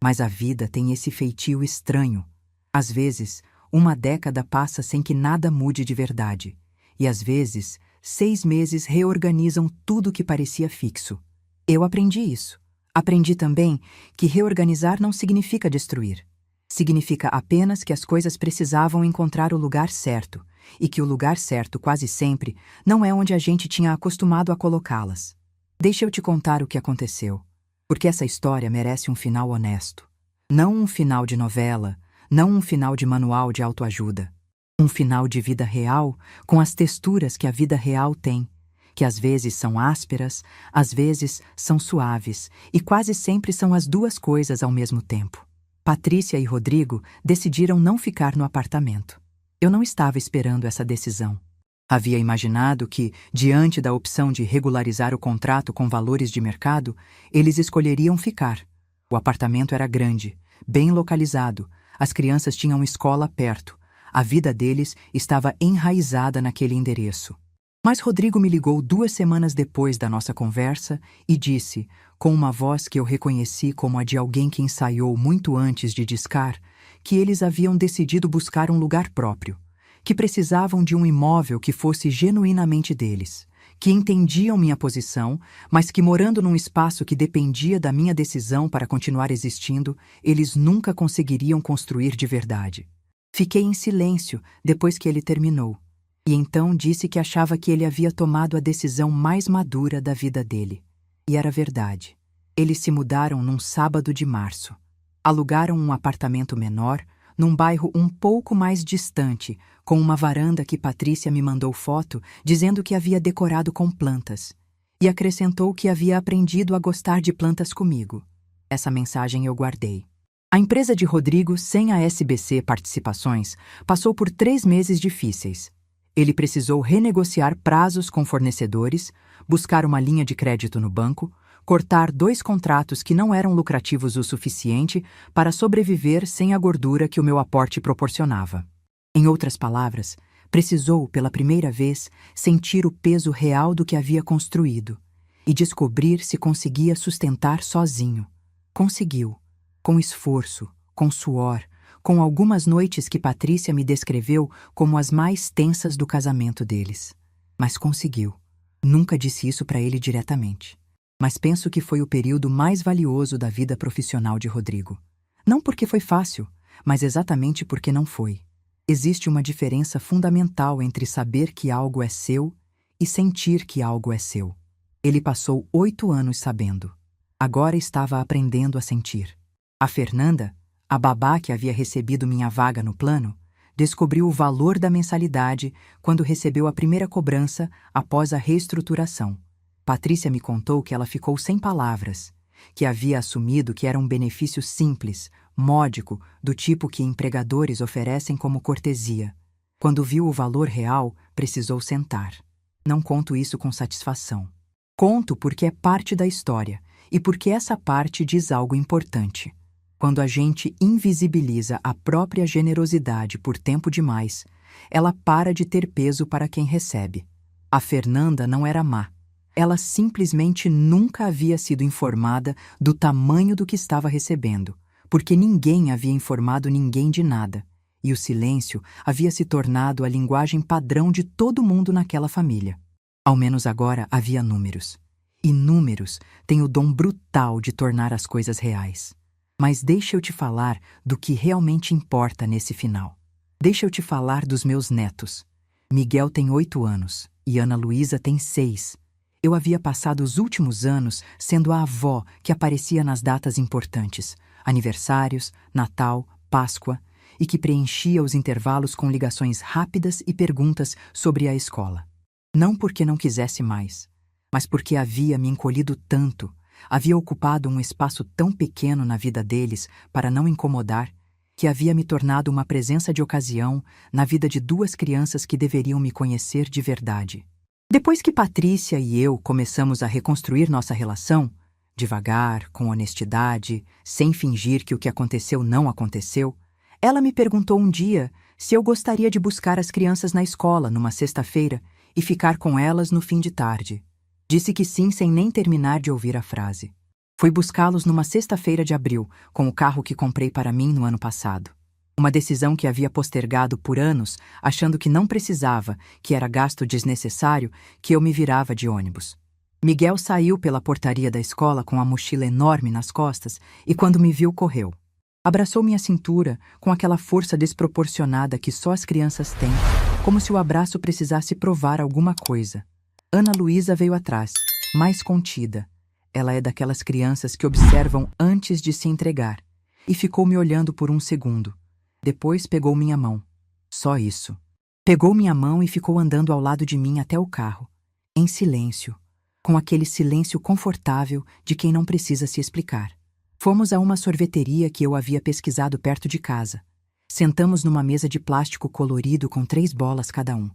Mas a vida tem esse feitio estranho. Às vezes, uma década passa sem que nada mude de verdade. E às vezes, 6 meses reorganizam tudo que parecia fixo. Eu aprendi isso. Aprendi também que reorganizar não significa destruir. Significa apenas que as coisas precisavam encontrar o lugar certo, e que o lugar certo, quase sempre, não é onde a gente tinha acostumado a colocá-las. Deixa eu te contar o que aconteceu, porque essa história merece um final honesto. Não um final de novela, não um final de manual de autoajuda. Um final de vida real, com as texturas que a vida real tem, que às vezes são ásperas, às vezes são suaves, e quase sempre são as duas coisas ao mesmo tempo. Patrícia e Rodrigo decidiram não ficar no apartamento. Eu não estava esperando essa decisão. Havia imaginado que, diante da opção de regularizar o contrato com valores de mercado, eles escolheriam ficar. O apartamento era grande, bem localizado, as crianças tinham escola perto, a vida deles estava enraizada naquele endereço. Mas Rodrigo me ligou 2 semanas depois da nossa conversa e disse, com uma voz que eu reconheci como a de alguém que ensaiou muito antes de discar, que eles haviam decidido buscar um lugar próprio, que precisavam de um imóvel que fosse genuinamente deles, que entendiam minha posição, mas que morando num espaço que dependia da minha decisão para continuar existindo, eles nunca conseguiriam construir de verdade. Fiquei em silêncio depois que ele terminou. E então disse que achava que ele havia tomado a decisão mais madura da vida dele. E era verdade. Eles se mudaram num sábado de março. Alugaram um apartamento menor, num bairro um pouco mais distante, com uma varanda que Patrícia me mandou foto, dizendo que havia decorado com plantas. E acrescentou que havia aprendido a gostar de plantas comigo. Essa mensagem eu guardei. A empresa de Rodrigo, sem a SBC Participações, passou por 3 meses difíceis. Ele precisou renegociar prazos com fornecedores, buscar uma linha de crédito no banco, cortar 2 contratos que não eram lucrativos o suficiente para sobreviver sem a gordura que o meu aporte proporcionava. Em outras palavras, precisou, pela primeira vez, sentir o peso real do que havia construído e descobrir se conseguia sustentar sozinho. Conseguiu, com esforço, com suor, com algumas noites que Patrícia me descreveu como as mais tensas do casamento deles. Mas conseguiu. Nunca disse isso para ele diretamente. Mas penso que foi o período mais valioso da vida profissional de Rodrigo. Não porque foi fácil, mas exatamente porque não foi. Existe uma diferença fundamental entre saber que algo é seu e sentir que algo é seu. Ele passou 8 anos sabendo. Agora estava aprendendo a sentir. A Fernanda, a babá que havia recebido minha vaga no plano, descobriu o valor da mensalidade quando recebeu a primeira cobrança após a reestruturação. Patrícia me contou que ela ficou sem palavras, que havia assumido que era um benefício simples, módico, do tipo que empregadores oferecem como cortesia. Quando viu o valor real, precisou sentar. Não conto isso com satisfação. Conto porque é parte da história e porque essa parte diz algo importante. Quando a gente invisibiliza a própria generosidade por tempo demais, ela para de ter peso para quem recebe. A Fernanda não era má. Ela simplesmente nunca havia sido informada do tamanho do que estava recebendo, porque ninguém havia informado ninguém de nada, e o silêncio havia se tornado a linguagem padrão de todo mundo naquela família. Ao menos agora havia números. E números têm o dom brutal de tornar as coisas reais. Mas deixa eu te falar do que realmente importa nesse final. Deixa eu te falar dos meus netos. Miguel tem 8 anos e Ana Luísa tem 6. Eu havia passado os últimos anos sendo a avó que aparecia nas datas importantes, aniversários, Natal, Páscoa, e que preenchia os intervalos com ligações rápidas e perguntas sobre a escola. Não porque não quisesse mais, mas porque havia me encolhido tanto, havia ocupado um espaço tão pequeno na vida deles para não incomodar, que havia me tornado uma presença de ocasião na vida de 2 crianças que deveriam me conhecer de verdade. Depois que Patrícia e eu começamos a reconstruir nossa relação, devagar, com honestidade, sem fingir que o que aconteceu não aconteceu, ela me perguntou um dia se eu gostaria de buscar as crianças na escola numa sexta-feira e ficar com elas no fim de tarde. Disse que sim sem nem terminar de ouvir a frase. Fui buscá-los numa sexta-feira de abril, com o carro que comprei para mim no ano passado. Uma decisão que havia postergado por anos, achando que não precisava, que era gasto desnecessário, que eu me virava de ônibus. Miguel saiu pela portaria da escola com a mochila enorme nas costas e, quando me viu, correu. Abraçou minha cintura com aquela força desproporcionada que só as crianças têm, como se o abraço precisasse provar alguma coisa. Ana Luísa veio atrás, mais contida. Ela é daquelas crianças que observam antes de se entregar, e ficou me olhando por um segundo. Depois pegou minha mão. Só isso. Pegou minha mão e ficou andando ao lado de mim até o carro, em silêncio, com aquele silêncio confortável de quem não precisa se explicar. Fomos a uma sorveteria que eu havia pesquisado perto de casa. Sentamos numa mesa de plástico colorido com 3 bolas cada um.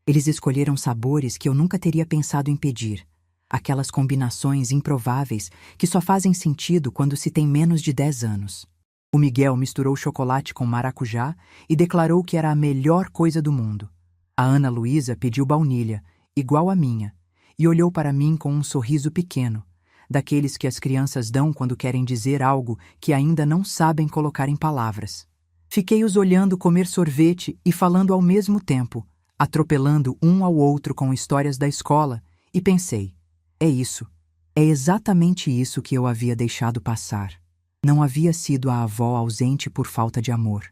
Eles escolheram sabores que eu nunca teria pensado em pedir. Aquelas combinações improváveis que só fazem sentido quando se tem menos de 10 anos. O Miguel misturou chocolate com maracujá e declarou que era a melhor coisa do mundo. A Ana Luísa pediu baunilha, igual a minha, e olhou para mim com um sorriso pequeno, daqueles que as crianças dão quando querem dizer algo que ainda não sabem colocar em palavras. Fiquei os olhando comer sorvete e falando ao mesmo tempo, atropelando um ao outro com histórias da escola, e pensei, é isso, é exatamente isso que eu havia deixado passar. Não havia sido a avó ausente por falta de amor.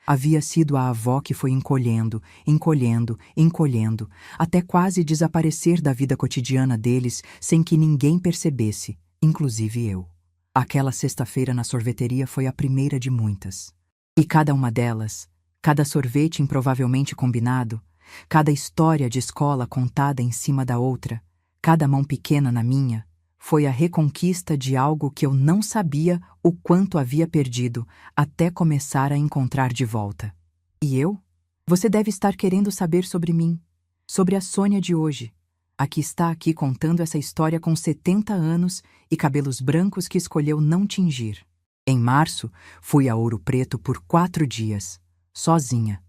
Havia sido a avó que foi encolhendo, encolhendo, encolhendo, até quase desaparecer da vida cotidiana deles sem que ninguém percebesse, inclusive eu. Aquela sexta-feira na sorveteria foi a primeira de muitas. E cada uma delas, cada sorvete improvavelmente combinado, cada história de escola contada em cima da outra, cada mão pequena na minha, foi a reconquista de algo que eu não sabia o quanto havia perdido até começar a encontrar de volta. E eu? Você deve estar querendo saber sobre mim. Sobre a Sônia de hoje, a que está aqui contando essa história com 70 anos e cabelos brancos que escolheu não tingir. Em março, fui a Ouro Preto por 4 dias, sozinha.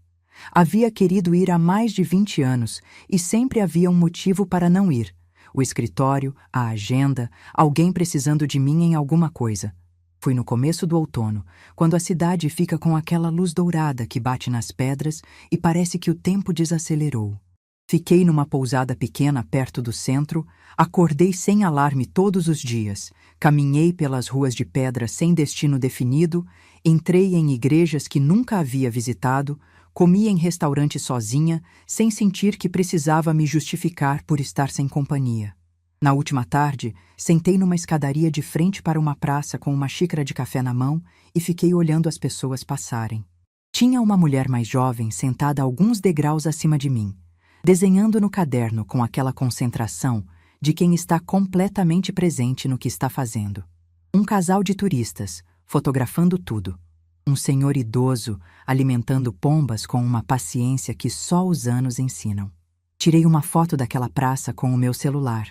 Havia querido ir há mais de 20 anos e sempre havia um motivo para não ir. O escritório, a agenda, alguém precisando de mim em alguma coisa. Fui no começo do outono, quando a cidade fica com aquela luz dourada que bate nas pedras e parece que o tempo desacelerou. Fiquei numa pousada pequena perto do centro, acordei sem alarme todos os dias, caminhei pelas ruas de pedra sem destino definido, entrei em igrejas que nunca havia visitado, comi em restaurante sozinha, sem sentir que precisava me justificar por estar sem companhia. Na última tarde, sentei numa escadaria de frente para uma praça com uma xícara de café na mão e fiquei olhando as pessoas passarem. Tinha uma mulher mais jovem sentada alguns degraus acima de mim, desenhando no caderno com aquela concentração de quem está completamente presente no que está fazendo. Um casal de turistas, fotografando tudo. Um senhor idoso alimentando pombas com uma paciência que só os anos ensinam. Tirei uma foto daquela praça com o meu celular,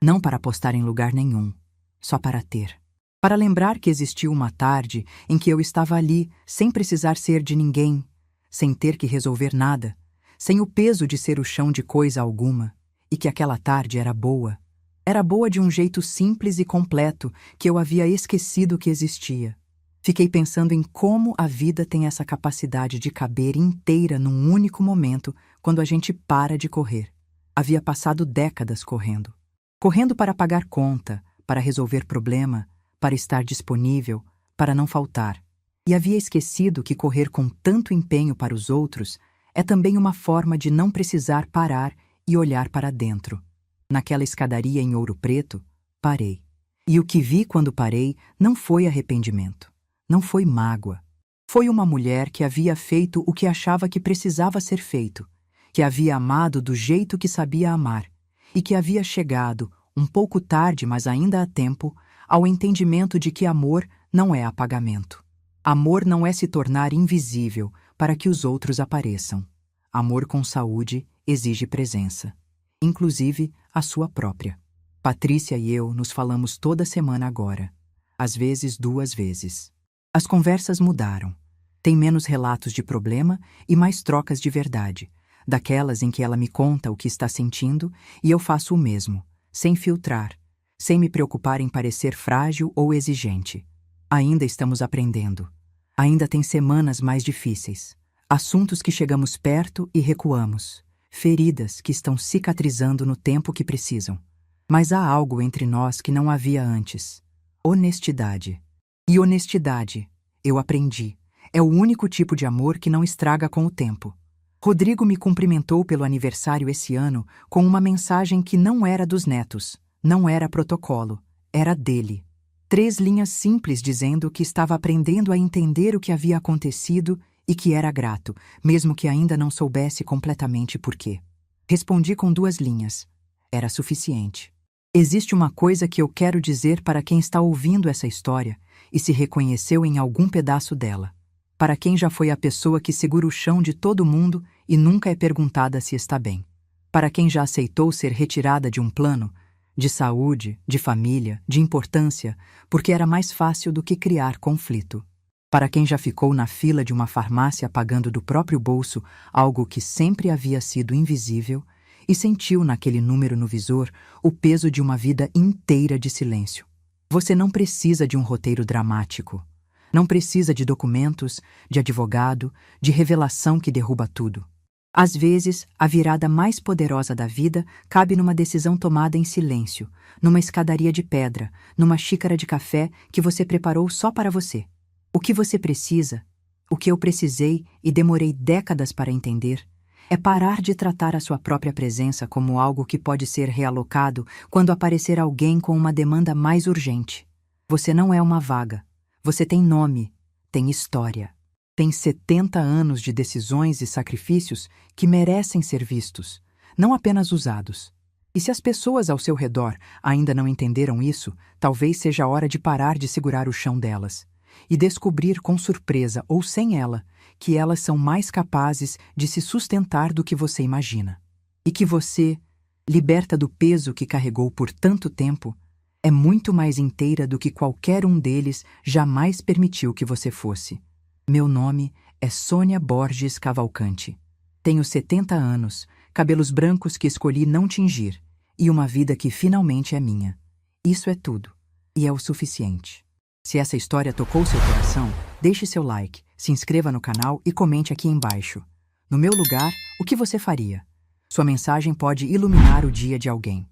não para postar em lugar nenhum, só para ter. Para lembrar que existiu uma tarde em que eu estava ali, sem precisar ser de ninguém, sem ter que resolver nada, sem o peso de ser o chão de coisa alguma, e que aquela tarde era boa. Era boa de um jeito simples e completo que eu havia esquecido que existia. Fiquei pensando em como a vida tem essa capacidade de caber inteira num único momento quando a gente para de correr. Havia passado décadas correndo. Correndo para pagar conta, para resolver problema, para estar disponível, para não faltar. E havia esquecido que correr com tanto empenho para os outros é também uma forma de não precisar parar e olhar para dentro. Naquela escadaria em Ouro Preto, parei. E o que vi quando parei não foi arrependimento, não foi mágoa. Foi uma mulher que havia feito o que achava que precisava ser feito, que havia amado do jeito que sabia amar, e que havia chegado, um pouco tarde, mas ainda a tempo, ao entendimento de que amor não é apagamento. Amor não é se tornar invisível para que os outros apareçam. Amor com saúde exige presença, inclusive a sua própria. Patrícia e eu nos falamos toda semana agora, às vezes 2 vezes. As conversas mudaram. Tem menos relatos de problema e mais trocas de verdade, daquelas em que ela me conta o que está sentindo e eu faço o mesmo, sem filtrar, sem me preocupar em parecer frágil ou exigente. Ainda estamos aprendendo. Ainda tem semanas mais difíceis. Assuntos que chegamos perto e recuamos. Feridas que estão cicatrizando no tempo que precisam. Mas há algo entre nós que não havia antes. Honestidade. E honestidade, eu aprendi, é o único tipo de amor que não estraga com o tempo. Rodrigo me cumprimentou pelo aniversário esse ano com uma mensagem que não era dos netos, não era protocolo, era dele. 3 linhas simples dizendo que estava aprendendo a entender o que havia acontecido e que era grato, mesmo que ainda não soubesse completamente por quê. Respondi com 2 linhas. Era suficiente. Existe uma coisa que eu quero dizer para quem está ouvindo essa história e se reconheceu em algum pedaço dela. Para quem já foi a pessoa que segura o chão de todo mundo e nunca é perguntada se está bem. Para quem já aceitou ser retirada de um plano, de saúde, de família, de importância, porque era mais fácil do que criar conflito. Para quem já ficou na fila de uma farmácia pagando do próprio bolso algo que sempre havia sido invisível e sentiu naquele número no visor o peso de uma vida inteira de silêncio. Você não precisa de um roteiro dramático. Não precisa de documentos, de advogado, de revelação que derruba tudo. Às vezes, a virada mais poderosa da vida cabe numa decisão tomada em silêncio, numa escadaria de pedra, numa xícara de café que você preparou só para você. O que você precisa, o que eu precisei e demorei décadas para entender, é parar de tratar a sua própria presença como algo que pode ser realocado quando aparecer alguém com uma demanda mais urgente. Você não é uma vaga. Você tem nome, tem história. Tem 70 anos de decisões e sacrifícios que merecem ser vistos, não apenas usados. E se as pessoas ao seu redor ainda não entenderam isso, talvez seja a hora de parar de segurar o chão delas e descobrir com surpresa ou sem ela que elas são mais capazes de se sustentar do que você imagina. e que você, liberta do peso que carregou por tanto tempo, é muito mais inteira do que qualquer um deles jamais permitiu que você fosse. Meu nome é Sônia Borges Cavalcante. Tenho 70 anos, cabelos brancos que escolhi não tingir e uma vida que finalmente é minha. Isso é tudo, e é o suficiente. Se essa história tocou seu coração, deixe seu like, se inscreva no canal e comente aqui embaixo. No meu lugar, o que você faria? Sua mensagem pode iluminar o dia de alguém.